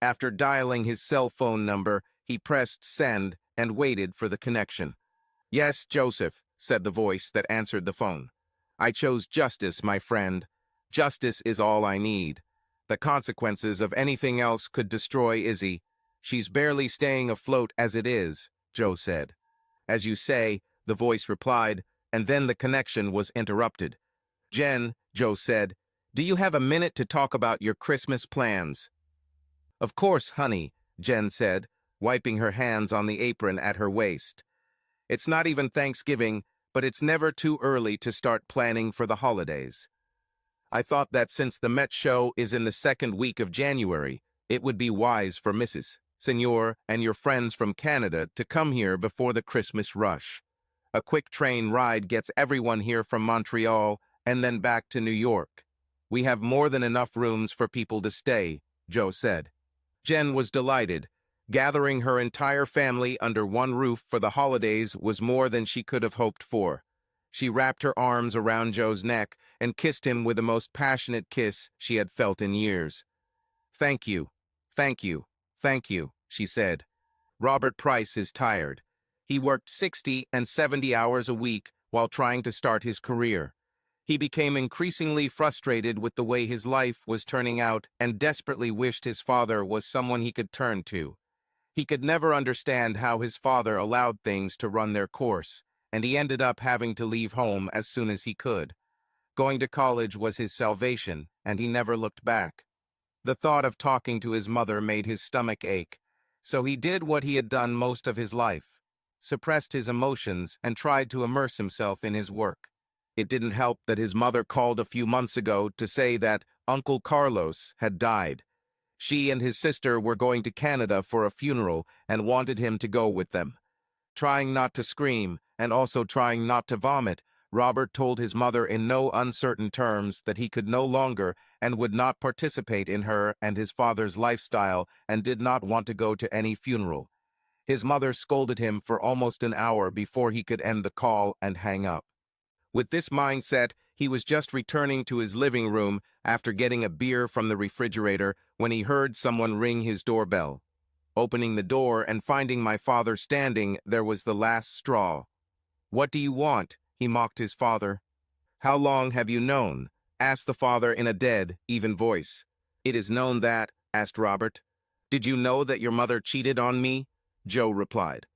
After dialing his cell phone number, he pressed send and waited for the connection. "Yes, Joseph," said the voice that answered the phone. "I chose justice, my friend. Justice is all I need. The consequences of anything else could destroy Izzy. She's barely staying afloat as it is," Joe said. "As you say," the voice replied, and then the connection was interrupted. "Jen," Joe said, "do you have a minute to talk about your Christmas plans?" "Of course, honey," Jen said, wiping her hands on the apron at her waist. "It's not even Thanksgiving, but it's never too early to start planning for the holidays. I thought that since the Met show is in the second week of January, it would be wise for Mrs. Signor and your friends from Canada to come here before the Christmas rush. A quick train ride gets everyone here from Montreal and then back to New York. We have more than enough rooms for people to stay," Joe said. Jen was delighted. Gathering her entire family under one roof for the holidays was more than she could have hoped for. She wrapped her arms around Joe's neck and kissed him with the most passionate kiss she had felt in years. "Thank you, thank you, thank you," she said. "Robert Price is tired. He worked 60 and 70 hours a week while trying to start his career. He became increasingly frustrated with the way his life was turning out and desperately wished his father was someone he could turn to. He could never understand how his father allowed things to run their course, and he ended up having to leave home as soon as he could. Going to college was his salvation, and he never looked back. The thought of talking to his mother made his stomach ache, so he did what he had done most of his life, suppressed his emotions and tried to immerse himself in his work. It didn't help that his mother called a few months ago to say that Uncle Carlos had died. She and his sister were going to Canada for a funeral and wanted him to go with them. Trying not to scream, and also trying not to vomit, Robert told his mother in no uncertain terms that he could no longer and would not participate in her and his father's lifestyle and did not want to go to any funeral. His mother scolded him for almost an hour before he could end the call and hang up. With this mindset, he was just returning to his living room after getting a beer from the refrigerator when he heard someone ring his doorbell. Opening the door and finding my father standing, there was the last straw. "What do you want?" he mocked his father. "How long have you known?" asked the father in a dead, even voice. "It is known that," asked Robert. "Did you know that your mother cheated on me?" Joe replied.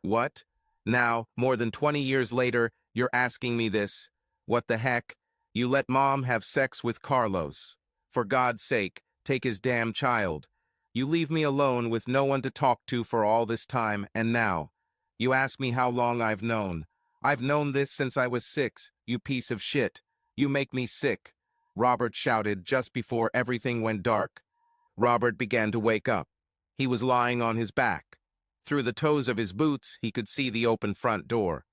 "What? Now, more than 20 years later, you're asking me this? What the heck? You let Mom have sex with Carlos. For God's sake, take his damn child. You leave me alone with no one to talk to for all this time, and now you ask me how long I've known. I've known this since I was 6, you piece of shit. You make me sick," Robert shouted just before everything went dark. Robert began to wake up. He was lying on his back. Through the toes of his boots, he could see the open front door.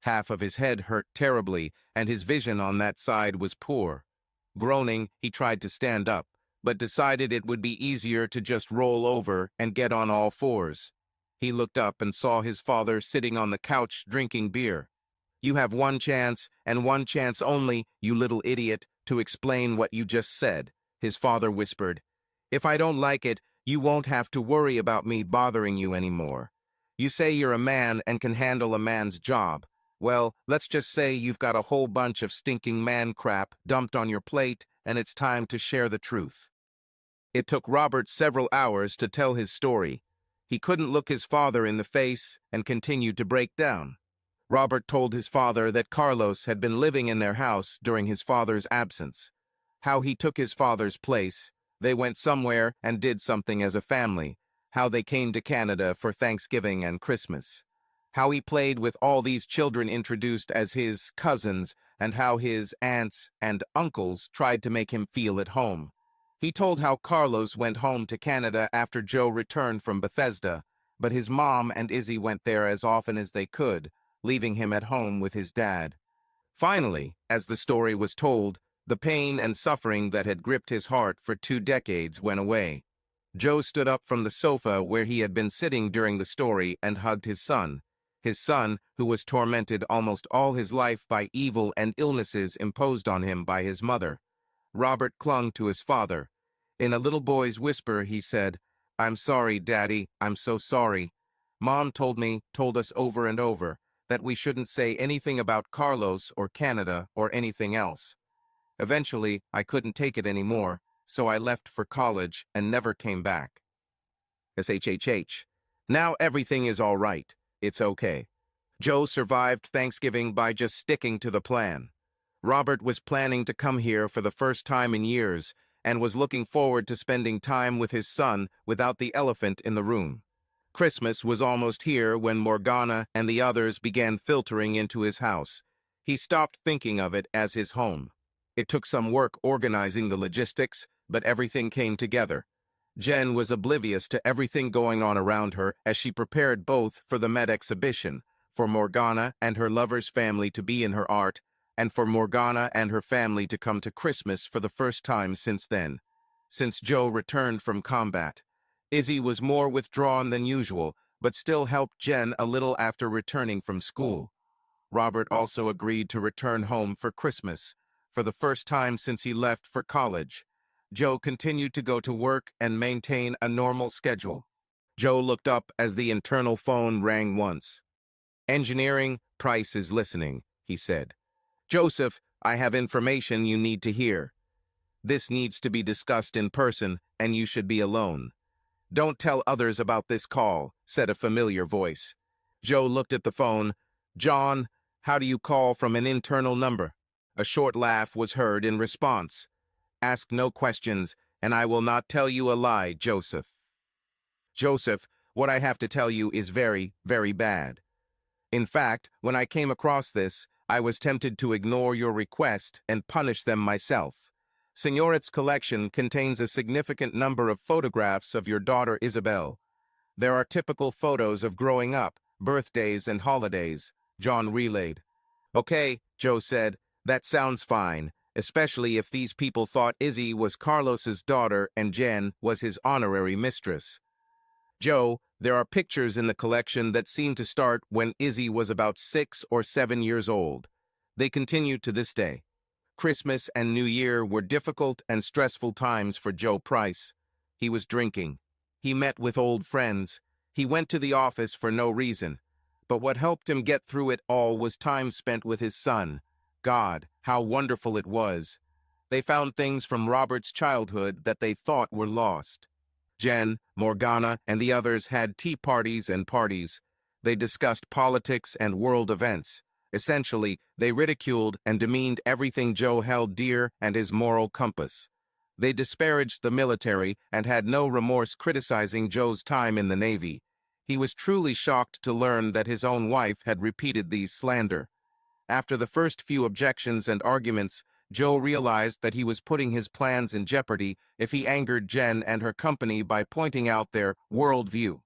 Half of his head hurt terribly, and his vision on that side was poor. Groaning, he tried to stand up, but decided it would be easier to just roll over and get on all fours. He looked up and saw his father sitting on the couch drinking beer. "You have one chance, and one chance only, you little idiot, to explain what you just said," his father whispered. "If I don't like it, you won't have to worry about me bothering you anymore. You say you're a man and can handle a man's job. Well, let's just say you've got a whole bunch of stinking man crap dumped on your plate, and it's time to share the truth." It took Robert several hours to tell his story. He couldn't look his father in the face and continued to break down. Robert told his father that Carlos had been living in their house during his father's absence. How he took his father's place, they went somewhere and did something as a family, how they came to Canada for Thanksgiving and Christmas, how he played with all these children introduced as his cousins, and how his aunts and uncles tried to make him feel at home. He told how Carlos went home to Canada after Joe returned from Bethesda, but his mom and Izzy went there as often as they could, leaving him at home with his dad. Finally, as the story was told, the pain and suffering that had gripped his heart for 2 decades went away. Joe stood up from the sofa where he had been sitting during the story and hugged his son, who was tormented almost all his life by evil and illnesses imposed on him by his mother. Robert clung to his father. In a little boy's whisper, he said, "I'm sorry, Daddy, I'm so sorry. Mom told us over and over, that we shouldn't say anything about Carlos or Canada or anything else. Eventually, I couldn't take it anymore, so I left for college and never came back." SHHH. Now everything is all right. It's okay. Joe survived Thanksgiving by just sticking to the plan. Robert was planning to come here for the first time in years and was looking forward to spending time with his son without the elephant in the room. Christmas was almost here when Morgana and the others began filtering into his house. He stopped thinking of it as his home. It took some work organizing the logistics, but everything came together. Jen was oblivious to everything going on around her as she prepared both for the Met exhibition, for Morgana and her lover's family to be in her art, and for Morgana and her family to come to Christmas for the first time since then. Since Joe returned from combat, Izzy was more withdrawn than usual, but still helped Jen a little after returning from school. Robert also agreed to return home for Christmas, for the first time since he left for college. Joe continued to go to work and maintain a normal schedule. Joe looked up as the internal phone rang once. "Engineering, Price is listening," he said. "Joseph, I have information you need to hear. This needs to be discussed in person, and you should be alone." "Don't tell others about this call," said a familiar voice. Joe looked at the phone. "John, how do you call from an internal number?" A short laugh was heard in response. "Ask no questions, and I will not tell you a lie, Joseph." "Joseph, what I have to tell you is very, very bad. In fact, when I came across this, I was tempted to ignore your request and punish them myself. Signorette's collection contains a significant number of photographs of your daughter Isabel. There are typical photos of growing up, birthdays and holidays," John relayed. "Okay," Joe said, "that sounds fine, especially if these people thought Izzy was Carlos's daughter and Jen was his honorary mistress. Joe, there are pictures in the collection that seem to start when Izzy was about 6 or 7 years old. They continue to this day. Christmas and New Year were difficult and stressful times for Joe Price. He was drinking. He met with old friends. He went to the office for no reason. But what helped him get through it all was time spent with his son. God, how wonderful it was. They found things from Robert's childhood that they thought were lost. Jen, Morgana, and the others had tea parties and parties. They discussed politics and world events. Essentially, they ridiculed and demeaned everything Joe held dear and his moral compass. They disparaged the military and had no remorse criticizing Joe's time in the Navy. He was truly shocked to learn that his own wife had repeated these slander. After the first few objections and arguments, Joe realized that he was putting his plans in jeopardy if he angered Jen and her company by pointing out their worldview.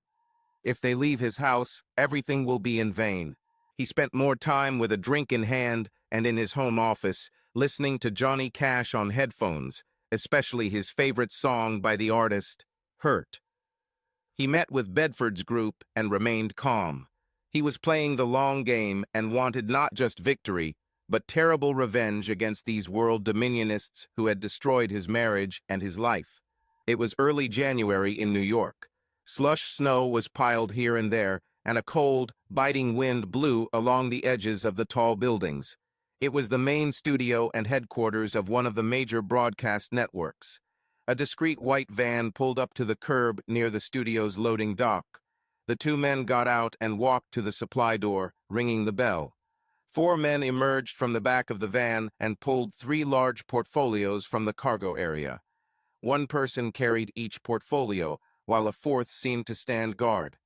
If they leave his house, everything will be in vain. He spent more time with a drink in hand and in his home office, listening to Johnny Cash on headphones, especially his favorite song by the artist, Hurt. He met with Bedford's group and remained calm. He was playing the long game and wanted not just victory, but terrible revenge against these world dominionists who had destroyed his marriage and his life. It was early January in New York. Slush snow was piled here and there, and a cold, biting wind blew along the edges of the tall buildings. It was the main studio and headquarters of one of the major broadcast networks. A discreet white van pulled up to the curb near the studio's loading dock. The two men got out and walked to the supply door, ringing the bell. 4 men emerged from the back of the van and pulled 3 large portfolios from the cargo area. One person carried each portfolio, while a fourth seemed to stand guard.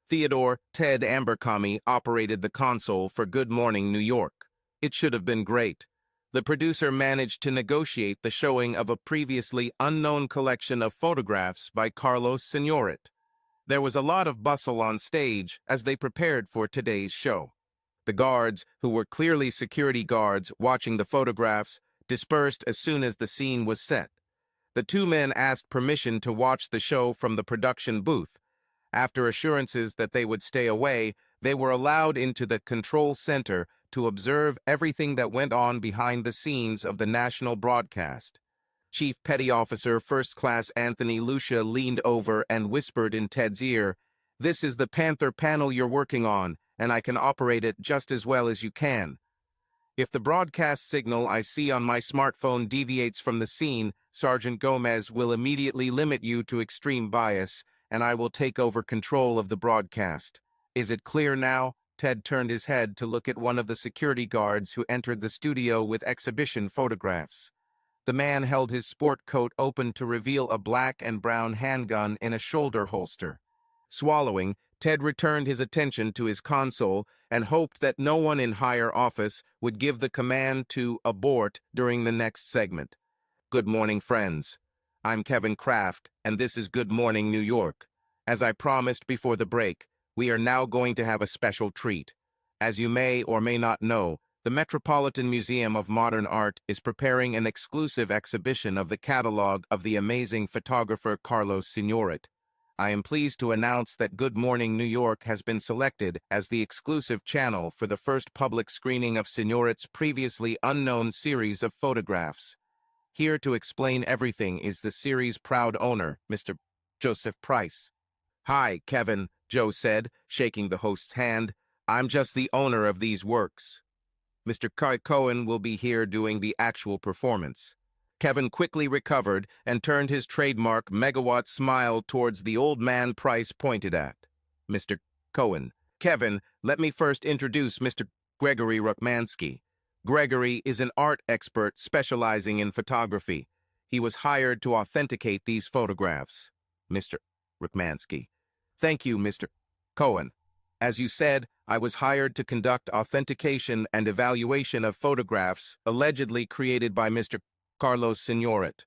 Theodore Ted Abercrombie operated the console for Good Morning New York. It should have been great. The producer managed to negotiate the showing of a previously unknown collection of photographs by Carlos Signoret. There was a lot of bustle on stage as they prepared for today's show. The guards, who were clearly security guards watching the photographs, dispersed as soon as the scene was set. The 2 men asked permission to watch the show from the production booth. After assurances that they would stay away, they were allowed into the control center to observe everything that went on behind the scenes of the national broadcast. Chief Petty Officer First Class Anthony Lucia leaned over and whispered in Ted's ear, "This is the Panther panel you're working on, and I can operate it just as well as you can. If the broadcast signal I see on my smartphone deviates from the scene, Sergeant Gomez will immediately limit you to extreme bias, and I will take over control of the broadcast. Is it clear now?" Ted turned his head to look at one of the security guards who entered the studio with exhibition photographs. The man held his sport coat open to reveal a black and brown handgun in a shoulder holster. Swallowing, Ted returned his attention to his console and hoped that no one in higher office would give the command to abort during the next segment. Good morning, friends. I'm Kevin Kraft, and this is Good Morning New York. As I promised before the break, we are now going to have a special treat. As you may or may not know, the Metropolitan Museum of Modern Art is preparing an exclusive exhibition of the catalog of the amazing photographer Carlos Signoret. I am pleased to announce that Good Morning New York has been selected as the exclusive channel for the first public screening of Signoret's previously unknown series of photographs. Here to explain everything is the series' proud owner, Mr. Joseph Price. "Hi, Kevin," Joe said, shaking the host's hand. "I'm just the owner of these works. Mr. Kai Cohen will be here doing the actual performance." Kevin quickly recovered and turned his trademark megawatt smile towards the old man Price pointed at. "Mr. Cohen." "Kevin, let me first introduce Mr. Gregory Rukmansky. Gregory is an art expert specializing in photography. He was hired to authenticate these photographs." Mr. Rukmansky: "Thank you, Mr. Cohen. As you said, I was hired to conduct authentication and evaluation of photographs allegedly created by Mr. Carlos Signoret.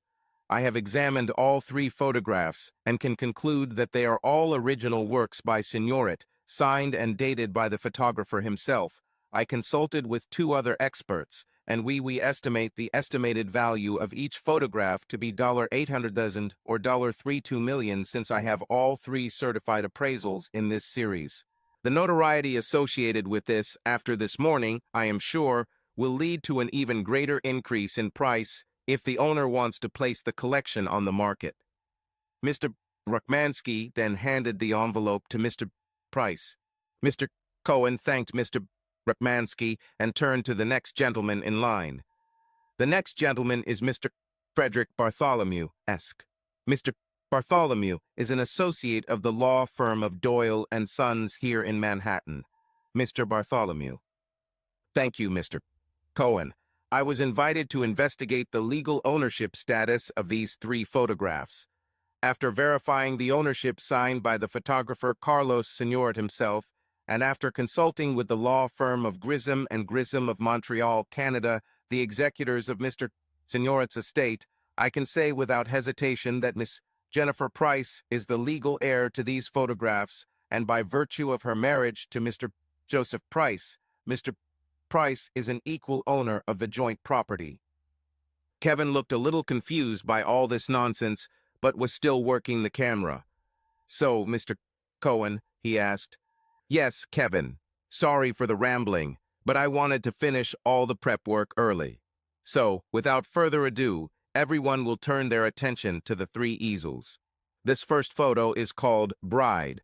I have examined all 3 photographs and can conclude that they are all original works by Signoret, signed and dated by the photographer himself. I consulted with 2 other experts, and we estimate the estimated value of each photograph to be $800,000 or $32 million, since I have all 3 certified appraisals in this series. The notoriety associated with this after this morning, I am sure, will lead to an even greater increase in price if the owner wants to place the collection on the market." Mr. Rukmansky then handed the envelope to Mr. Price. Mr. Cohen thanked Mr. Rukmansky and turned to the next gentleman in line. "The next gentleman is Mr. Frederick Bartholomew, Esq. Mr. Bartholomew is an associate of the law firm of Doyle and Sons here in Manhattan." Mr. Bartholomew: "Thank you, Mr. Cohen. I was invited to investigate the legal ownership status of these 3 photographs. After verifying the ownership signed by the photographer Carlos Signoret himself, and after consulting with the law firm of Grissom and Grissom of Montreal, Canada, the executors of Mr. Signoret's estate, I can say without hesitation that Miss Jennifer Price is the legal heir to these photographs, and by virtue of her marriage to Mr. Joseph Price, Mr. Price is an equal owner of the joint property." Kevin looked a little confused by all this nonsense, but was still working the camera. "So, Mr. Cohen," he asked. "Yes, Kevin. Sorry for the rambling, but I wanted to finish all the prep work early. So, without further ado, everyone will turn their attention to the three easels. This first photo is called Bride.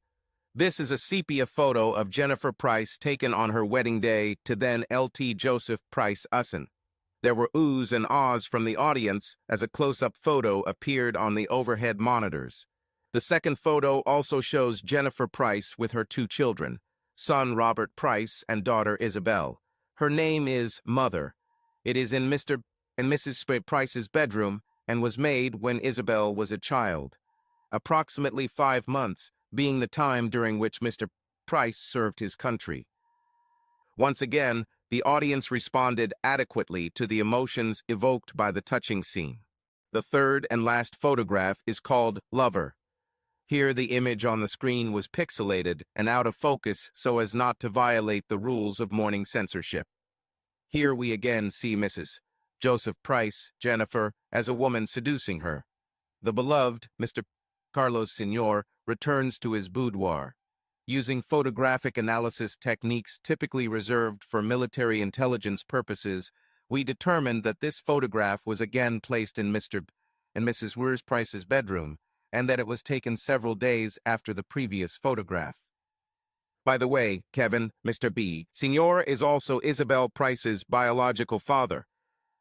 This is a sepia photo of Jennifer Price taken on her wedding day to then LT Joseph Price Usson. There were oohs and ahs from the audience as a close-up photo appeared on the overhead monitors. The second photo also shows Jennifer Price with her two children, son Robert Price and daughter Isabel. Her name is Mother. It is in Mr. and Mrs. Price's bedroom and was made when Isabel was a child. Approximately 5 months being the time during which Mr. Price served his country. Once again, the audience responded adequately to the emotions evoked by the touching scene. The third and last photograph is called Lover. Here the image on the screen was pixelated and out of focus so as not to violate the rules of morning censorship. Here we again see Mrs. Joseph Price, Jennifer, as a woman seducing her. The beloved Mr. Carlos Sr. returns to his boudoir. Using photographic analysis techniques typically reserved for military intelligence purposes, we determined that this photograph was again placed in Mr. and Mrs. Price's bedroom, and that it was taken several days after the previous photograph. By the way, Kevin, Mr. B. Sr. is also Isabel Price's biological father.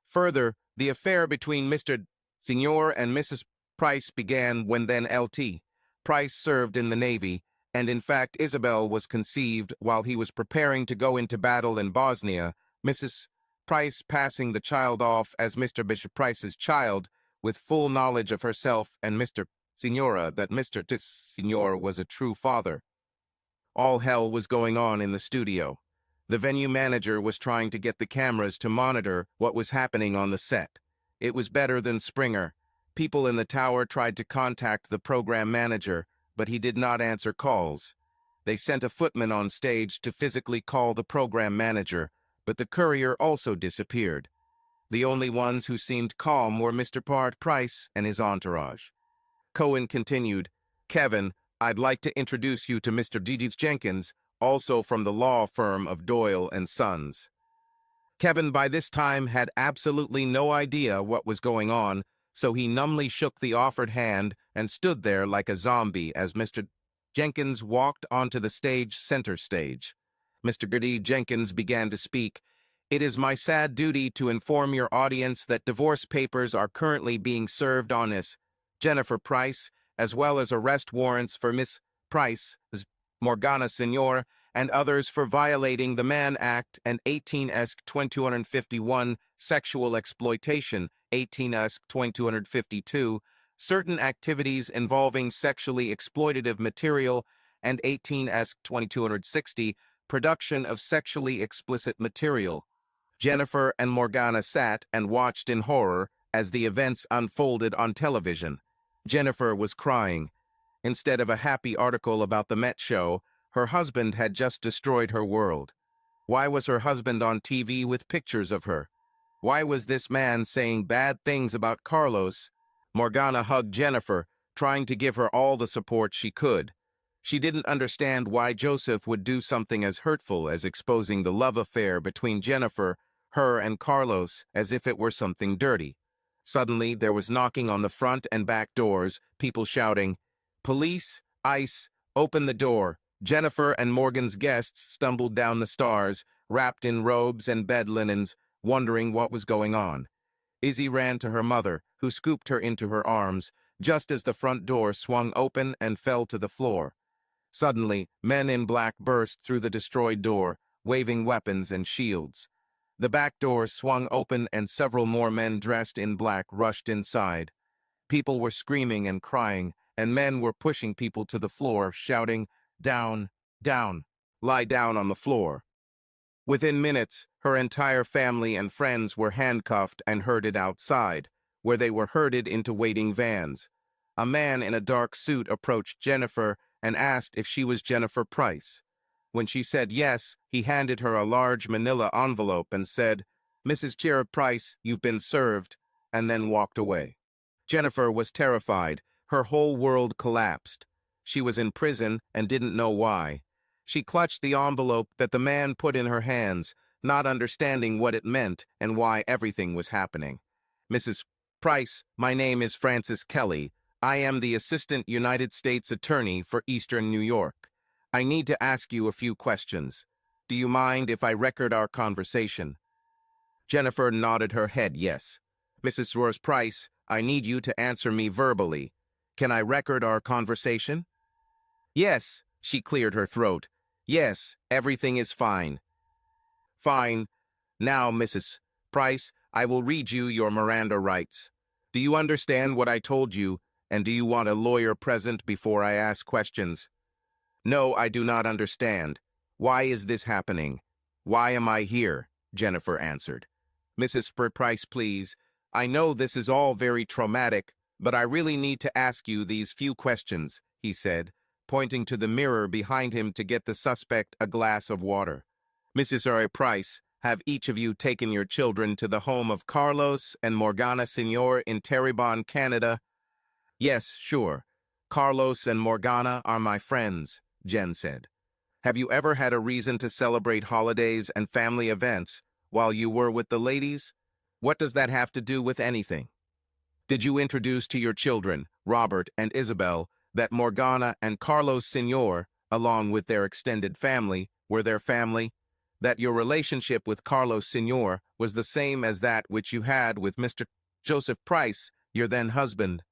Further, the affair between Mr. Sr. and Mrs. Price began when then LT. Price served in the Navy, and in fact Isabel was conceived while he was preparing to go into battle in Bosnia, Mrs. Price passing the child off as Mr. Bishop Price's child, with full knowledge of herself and Mr. Senora that Mr. Senor was a true father. All hell was going on in the studio. The venue manager was trying to get the cameras to monitor what was happening on the set. It was better than Springer. People in the tower tried to contact the program manager, but he did not answer calls. They sent a footman on stage to physically call the program manager, but the courier also disappeared. The only ones who seemed calm were Mr. Price and his entourage. Cohen continued, "Kevin, I'd like to introduce you to Mr. Jenkins, also from the law firm of Doyle and Sons." Kevin by this time had absolutely no idea what was going on, so he numbly shook the offered hand and stood there like a zombie as Mr. Jenkins walked onto the center stage. Mr. Jenkins began to speak. "It is my sad duty to inform your audience that divorce papers are currently being served on Miss Jennifer Price, as well as arrest warrants for Miss Price, Morgana Sr., and others for violating the Mann Act and 18-2251 sexual exploitation, 18-2252, certain activities involving sexually exploitative material, and 18-2260, production of sexually explicit material." Jennifer and Morgana sat and watched in horror as the events unfolded on television. Jennifer was crying. Instead of a happy article about the Met show, her husband had just destroyed her world. Why was her husband on TV with pictures of her? Why was this man saying bad things about Carlos? Morgana hugged Jennifer, trying to give her all the support she could. She didn't understand why Joseph would do something as hurtful as exposing the love affair between Jennifer, her, and Carlos as if it were something dirty. Suddenly, there was knocking on the front and back doors, people shouting, "Police! ICE! Open the door!" Jennifer and Morgan's guests stumbled down the stairs, wrapped in robes and bed linens, wondering what was going on. Izzy ran to her mother, who scooped her into her arms, just as the front door swung open and fell to the floor. Suddenly, men in black burst through the destroyed door, waving weapons and shields. The back door swung open and several more men dressed in black rushed inside. People were screaming and crying, and men were pushing people to the floor, shouting, "Down, down, lie down on the floor." Within minutes, her entire family and friends were handcuffed and herded outside, where they were herded into waiting vans. A man in a dark suit approached Jennifer and asked if she was Jennifer Price. When she said yes, he handed her a large manila envelope and said, "Mrs. Jared Price, you've been served," and then walked away. Jennifer was terrified. Her whole world collapsed. She was in prison and didn't know why. She clutched the envelope that the man put in her hands, not understanding what it meant and why everything was happening. Mrs. Price, my name is Francis Kelly. I am the Assistant United States Attorney for Eastern New York. I need to ask you a few questions. Do you mind if I record our conversation? Jennifer nodded her head yes. Mrs. Roars Price, I need you to answer me verbally. Can I record our conversation? Yes, she cleared her throat. Yes, everything is fine. Fine. Now, Mrs. Price, I will read you your Miranda rights. Do you understand what I told you, and do you want a lawyer present before I ask questions? No, I do not understand. Why is this happening? Why am I here? Jennifer answered. Mrs. Price, please. I know this is all very traumatic, but I really need to ask you these few questions, he said, pointing to the mirror behind him to get the suspect a glass of water. Mrs. Price, have each of you taken your children to the home of Carlos and Morgana Senior in Terrebonne, Canada? Yes, sure. Carlos and Morgana are my friends, Jen said. Have you ever had a reason to celebrate holidays and family events while you were with the ladies? What does that have to do with anything? Did you introduce to your children, Robert and Isabel, that Morgana and Carlos Senior, along with their extended family, were their family? That your relationship with Carlos Senior was the same as that which you had with Mr. Joseph Price, your then husband?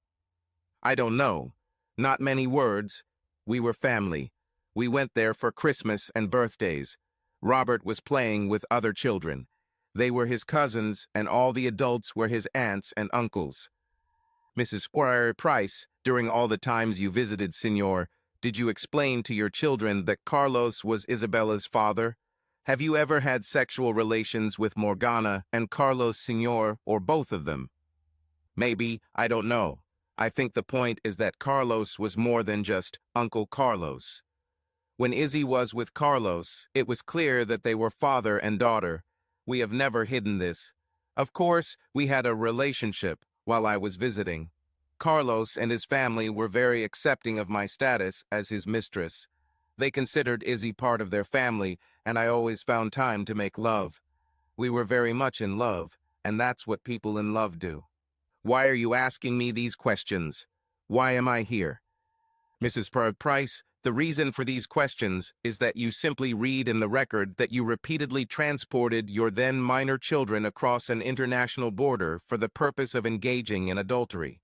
I don't know. Not many words. We were family. We went there for Christmas and birthdays. Robert was playing with other children. They were his cousins, and all the adults were his aunts and uncles. Mrs. Price, during all the times you visited Senior, did you explain to your children that Carlos was Isabella's father? Have you ever had sexual relations with Morgana and Carlos Senior, or both of them? Maybe, I don't know. I think the point is that Carlos was more than just Uncle Carlos. When Izzy was with Carlos, it was clear that they were father and daughter. We have never hidden this. Of course, we had a relationship while I was visiting. Carlos and his family were very accepting of my status as his mistress. They considered Izzy part of their family, and I always found time to make love. We were very much in love, and that's what people in love do. Why are you asking me these questions? Why am I here? Mrs. Price, the reason for these questions is that you simply read in the record that you repeatedly transported your then minor children across an international border for the purpose of engaging in adultery.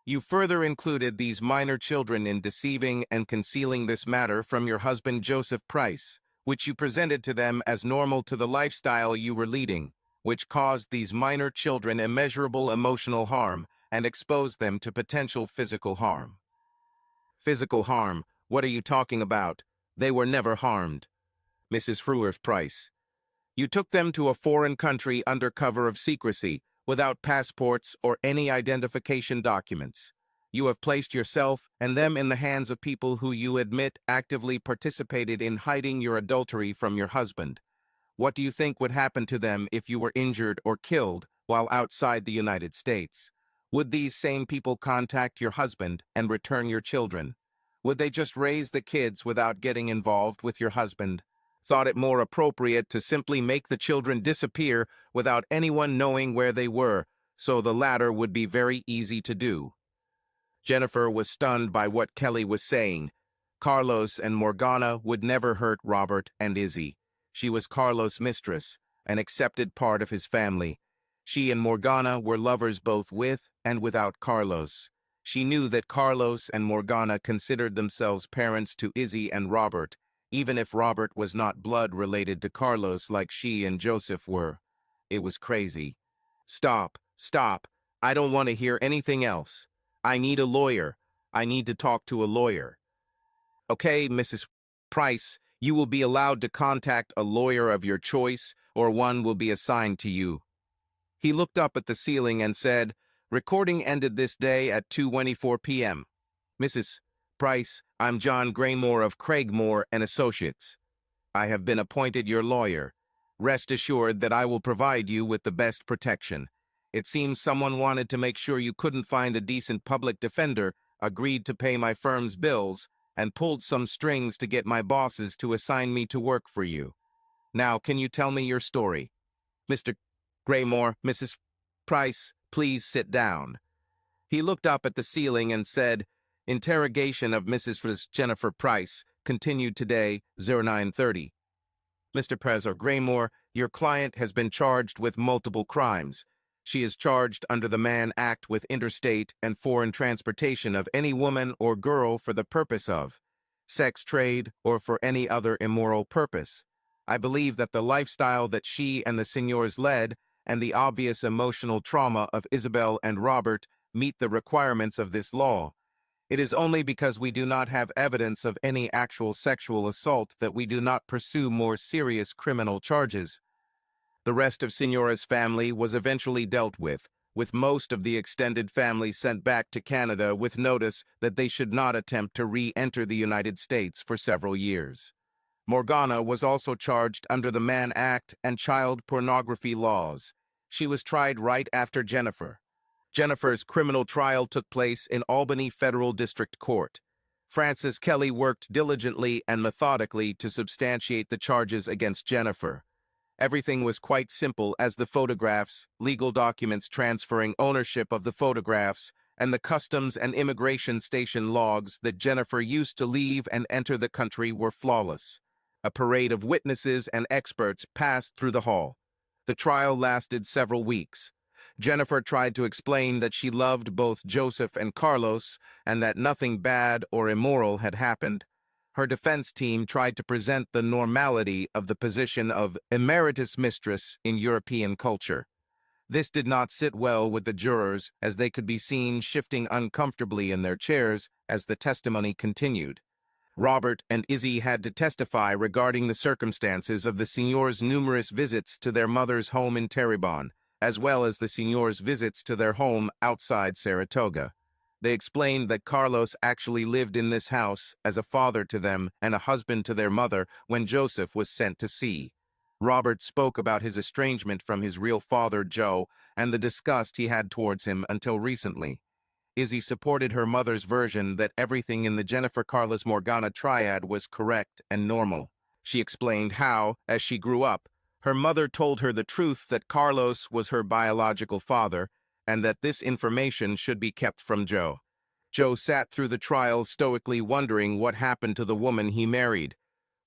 You further included these minor children in deceiving and concealing this matter from your husband Joseph Price, which you presented to them as normal to the lifestyle you were leading, which caused these minor children immeasurable emotional harm and exposed them to potential physical harm. Physical harm? What are you talking about? They were never harmed. Mrs. Price. You took them to a foreign country under cover of secrecy, without passports or any identification documents. You have placed yourself and them in the hands of people who you admit actively participated in hiding your adultery from your husband. What do you think would happen to them if you were injured or killed while outside the United States? Would these same people contact your husband and return your children? Would they just raise the kids without getting involved with your husband? Thought it more appropriate to simply make the children disappear without anyone knowing where they were, so the latter would be very easy to do. Jennifer was stunned by what Kelly was saying. Carlos and Morgana would never hurt Robert and Izzy. She was Carlos' mistress, an accepted part of his family. She and Morgana were lovers both with and without Carlos. She knew that Carlos and Morgana considered themselves parents to Izzy and Robert, even if Robert was not blood related to Carlos like she and Joseph were. It was crazy. Stop, stop. I don't want to hear anything else. I need a lawyer. I need to talk to a lawyer. Okay, Mrs. Price, you will be allowed to contact a lawyer of your choice, or one will be assigned to you. He looked up at the ceiling and said, recording ended this day at 2:24 p.m. Mrs. Price, I'm John Graymore of Craigmore and Associates. I have been appointed your lawyer. Rest assured that I will provide you with the best protection. It seems someone wanted to make sure you couldn't find a decent public defender, agreed to pay my firm's bills, and pulled some strings to get my bosses to assign me to work for you. Now, can you tell me your story? Mr. Graymore, Mrs. Price, please sit down. He looked up at the ceiling and said, Interrogation of Mrs. Jennifer Price, continued today, 0930. Mr. Prez or Graymore, your client has been charged with multiple crimes. She is charged under the Mann Act with interstate and foreign transportation of any woman or girl for the purpose of sex trade or for any other immoral purpose. I believe that the lifestyle that she and the Signors led and the obvious emotional trauma of Isabel and Robert meet the requirements of this law. It is only because we do not have evidence of any actual sexual assault that we do not pursue more serious criminal charges. The rest of Signora's family was eventually dealt with most of the extended family sent back to Canada with notice that they should not attempt to re-enter the United States for several years. Morgana was also charged under the Mann Act and child pornography laws. She was tried right after Jennifer. Jennifer's criminal trial took place in Albany Federal District Court. Francis Kelly worked diligently and methodically to substantiate the charges against Jennifer. Everything was quite simple as the photographs, legal documents transferring ownership of the photographs, and the customs and immigration station logs that Jennifer used to leave and enter the country were flawless. A parade of witnesses and experts passed through the hall. The trial lasted several weeks. Jennifer tried to explain that she loved both Joseph and Carlos and that nothing bad or immoral had happened. Her defense team tried to present the normality of the position of emeritus mistress in European culture. This did not sit well with the jurors as they could be seen shifting uncomfortably in their chairs as the testimony continued. Robert and Izzy had to testify regarding the circumstances of the Signor's numerous visits to their mother's home in Terrebonne, as well as the Signor's visits to their home outside Saratoga. They explained that Carlos actually lived in this house as a father to them and a husband to their mother when Joseph was sent to sea. Robert spoke about his estrangement from his real father, Joe, and the disgust he had towards him until recently. Izzy supported her mother's version that everything in the Jennifer-Carlos-Morgana triad was correct and normal. She explained how, as she grew up, her mother told her the truth that Carlos was her biological father and that this information should be kept from Joe. Joe sat through the trial stoically wondering what happened to the woman he married.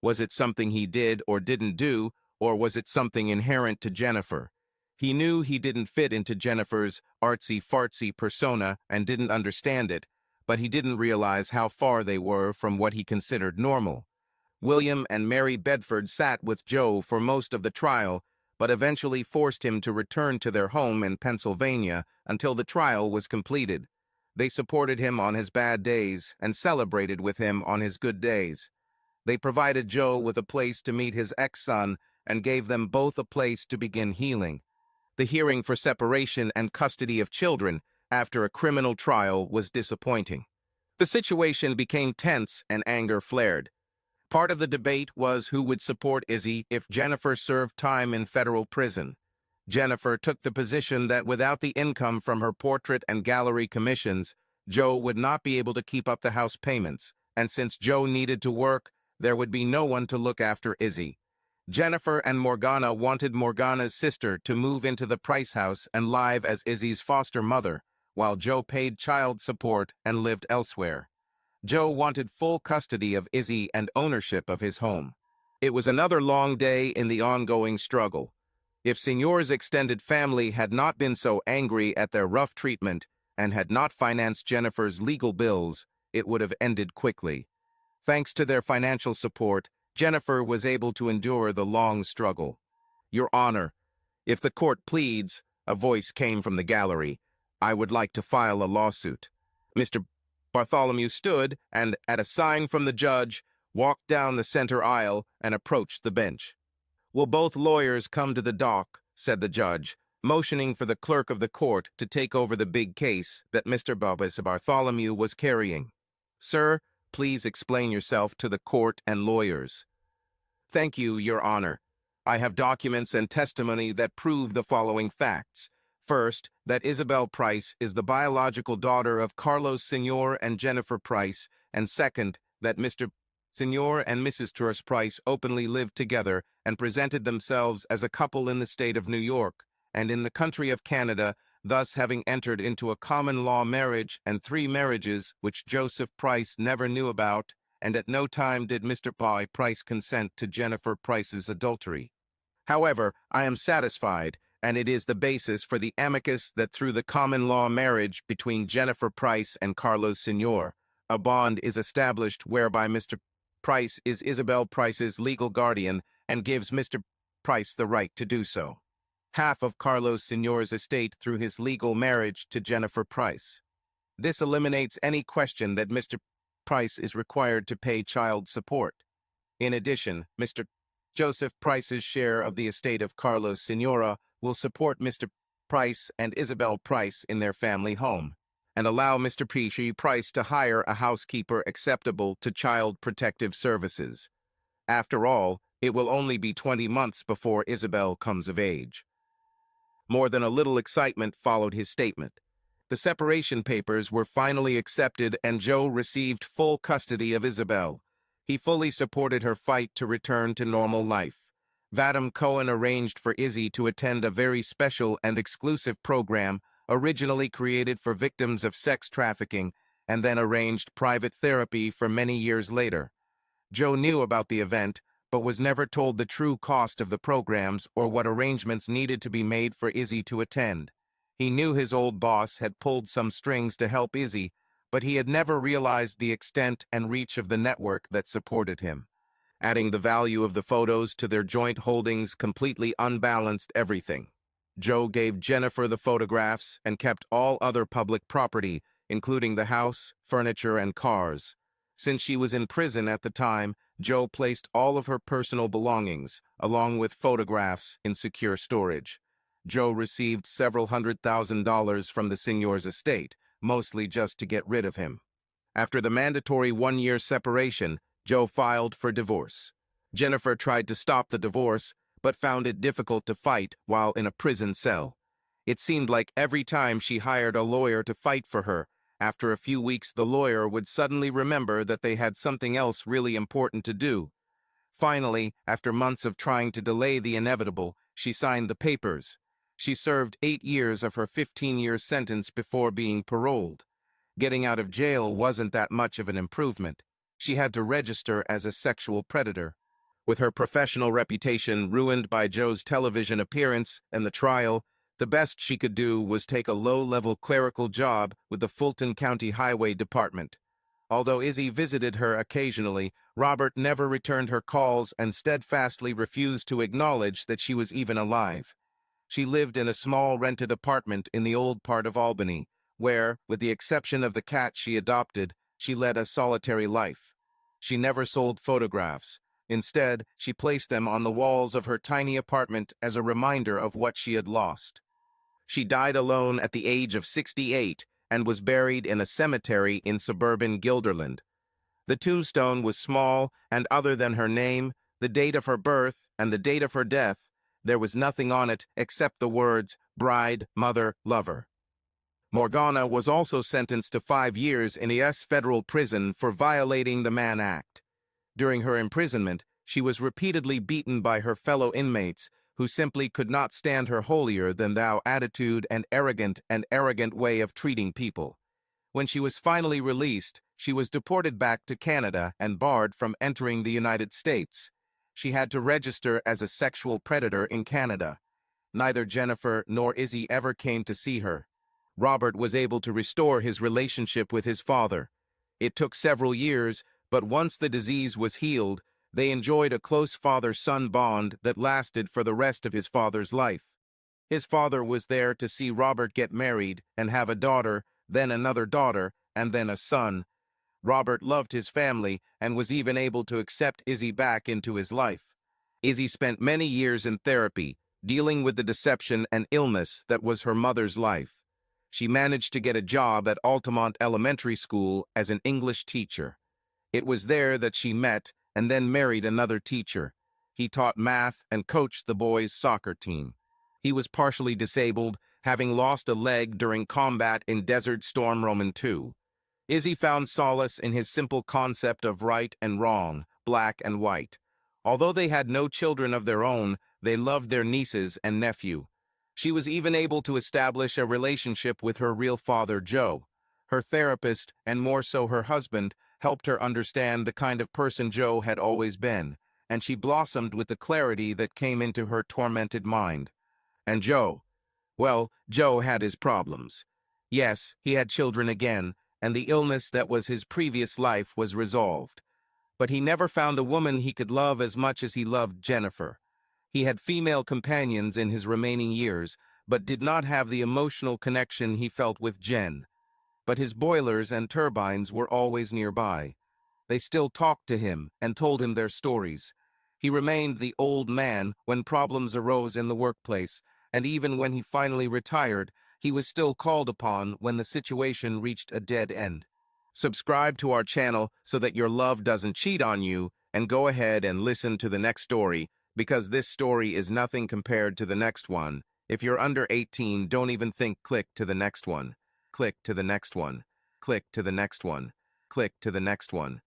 Was it something he did or didn't do, or was it something inherent to Jennifer? He knew he didn't fit into Jennifer's artsy-fartsy persona and didn't understand it, but he didn't realize how far they were from what he considered normal. William and Mary Bedford sat with Joe for most of the trial, but eventually forced him to return to their home in Pennsylvania until the trial was completed. They supported him on his bad days and celebrated with him on his good days. They provided Joe with a place to meet his ex-son and gave them both a place to begin healing. The hearing for separation and custody of children after a criminal trial was disappointing. The situation became tense and anger flared. Part of the debate was who would support Izzy if Jennifer served time in federal prison. Jennifer took the position that without the income from her portrait and gallery commissions, Joe would not be able to keep up the house payments, and since Joe needed to work, there would be no one to look after Izzy. Jennifer and Morgana wanted Morgana's sister to move into the Price house and live as Izzy's foster mother, while Joe paid child support and lived elsewhere. Joe wanted full custody of Izzy and ownership of his home. It was another long day in the ongoing struggle. If Signor's extended family had not been so angry at their rough treatment and had not financed Jennifer's legal bills, it would have ended quickly. Thanks to their financial support, Jennifer was able to endure the long struggle. Your Honor, if the court pleads, a voice came from the gallery, I would like to file a lawsuit. Mr. Bartholomew stood and, at a sign from the judge, walked down the center aisle and approached the bench. Will both lawyers come to the dock, said the judge, motioning for the clerk of the court to take over the big case that Mr. Bartholomew was carrying. Sir, please explain yourself to the court and lawyers. Thank you, Your Honor. I have documents and testimony that prove the following facts. First, that Isabel Price is the biological daughter of Carlos Signor and Jennifer Price, and second, that Mr. Senor and Mrs. Tourist Price openly lived together and presented themselves as a couple in the state of New York and in the country of Canada, thus having entered into a common law marriage and 3 marriages which Joseph Price never knew about, and at no time did Mr. Price consent to Jennifer Price's adultery. However, I am satisfied, and it is the basis for the amicus that through the common law marriage between Jennifer Price and Carlos Senor, a bond is established whereby Mr. Price is Isabel Price's legal guardian and gives Mr. Price the right to do so. Half of Carlos Senor's estate through his legal marriage to Jennifer Price. This eliminates any question that Mr. Price is required to pay child support. In addition, Mr. Joseph Price's share of the estate of Carlos Senora will support Mr. Price and Isabel Price in their family home, and allow Mr. P. Price to hire a housekeeper acceptable to Child Protective Services. After all, it will only be 20 months before Isabel comes of age. More than a little excitement followed his statement. The separation papers were finally accepted and Joe received full custody of Isabel. He fully supported her fight to return to normal life. Vadim Cohen arranged for Izzy to attend a very special and exclusive program originally created for victims of sex trafficking and then arranged private therapy for many years later. Joe knew about the event, but was never told the true cost of the programs or what arrangements needed to be made for Izzy to attend. He knew his old boss had pulled some strings to help Izzy, but he had never realized the extent and reach of the network that supported him. Adding the value of the photos to their joint holdings completely unbalanced everything. Joe gave Jennifer the photographs and kept all other public property, including the house, furniture, and cars. Since she was in prison at the time, Joe placed all of her personal belongings, along with photographs, in secure storage. Joe received several $100,000 from the senor's estate, mostly just to get rid of him. After the mandatory 1-year separation, Joe filed for divorce. Jennifer tried to stop the divorce, but found it difficult to fight while in a prison cell. It seemed like every time she hired a lawyer to fight for her, after a few weeks the lawyer would suddenly remember that they had something else really important to do. Finally, after months of trying to delay the inevitable, she signed the papers. She served 8 years of her 15-year sentence before being paroled. Getting out of jail wasn't that much of an improvement. She had to register as a sexual predator. With her professional reputation ruined by Joe's television appearance and the trial, the best she could do was take a low-level clerical job with the Fulton County Highway Department. Although Izzy visited her occasionally, Robert never returned her calls and steadfastly refused to acknowledge that she was even alive. She lived in a small rented apartment in the old part of Albany, where, with the exception of the cat she adopted, she led a solitary life. She never sold photographs. Instead, she placed them on the walls of her tiny apartment as a reminder of what she had lost. She died alone at the age of 68 and was buried in a cemetery in suburban Guilderland. The tombstone was small, and other than her name, the date of her birth, and the date of her death, there was nothing on it except the words, bride, mother, lover. Morgana was also sentenced to 5 years in a federal prison for violating the Mann Act. During her imprisonment, she was repeatedly beaten by her fellow inmates, who simply could not stand her holier-than-thou attitude and arrogant way of treating people. When she was finally released, she was deported back to Canada and barred from entering the United States. She had to register as a sexual predator in Canada. Neither Jennifer nor Izzy ever came to see her. Robert was able to restore his relationship with his father. It took several years, but once the disease was healed, they enjoyed a close father-son bond that lasted for the rest of his father's life. His father was there to see Robert get married and have a daughter, then another daughter, and then a son. Robert loved his family and was even able to accept Izzy back into his life. Izzy spent many years in therapy, dealing with the deception and illness that was her mother's life. She managed to get a job at Altamont Elementary School as an English teacher. It was there that she met and then married another teacher. He taught math and coached the boys' soccer team. He was partially disabled, having lost a leg during combat in Desert Storm Roman II. Izzy found solace in his simple concept of right and wrong, black and white. Although they had no children of their own, they loved their nieces and nephew. She was even able to establish a relationship with her real father, Joe. Her therapist, and more so her husband, helped her understand the kind of person Joe had always been, and she blossomed with the clarity that came into her tormented mind. And Joe? Well, Joe had his problems. Yes, he had children again, and the illness that was his previous life was resolved. But he never found a woman he could love as much as he loved Jennifer. He had female companions in his remaining years, but did not have the emotional connection he felt with Jen. But his boilers and turbines were always nearby. They still talked to him and told him their stories. He remained the old man when problems arose in the workplace, and even when he finally retired, he was still called upon when the situation reached a dead end. Subscribe to our channel so that your love doesn't cheat on you, and go ahead and listen to the next story, because this story is nothing compared to the next one. If you're under 18, don't even think. Click to the next one. Click to the next one. Click to the next one. Click to the next one.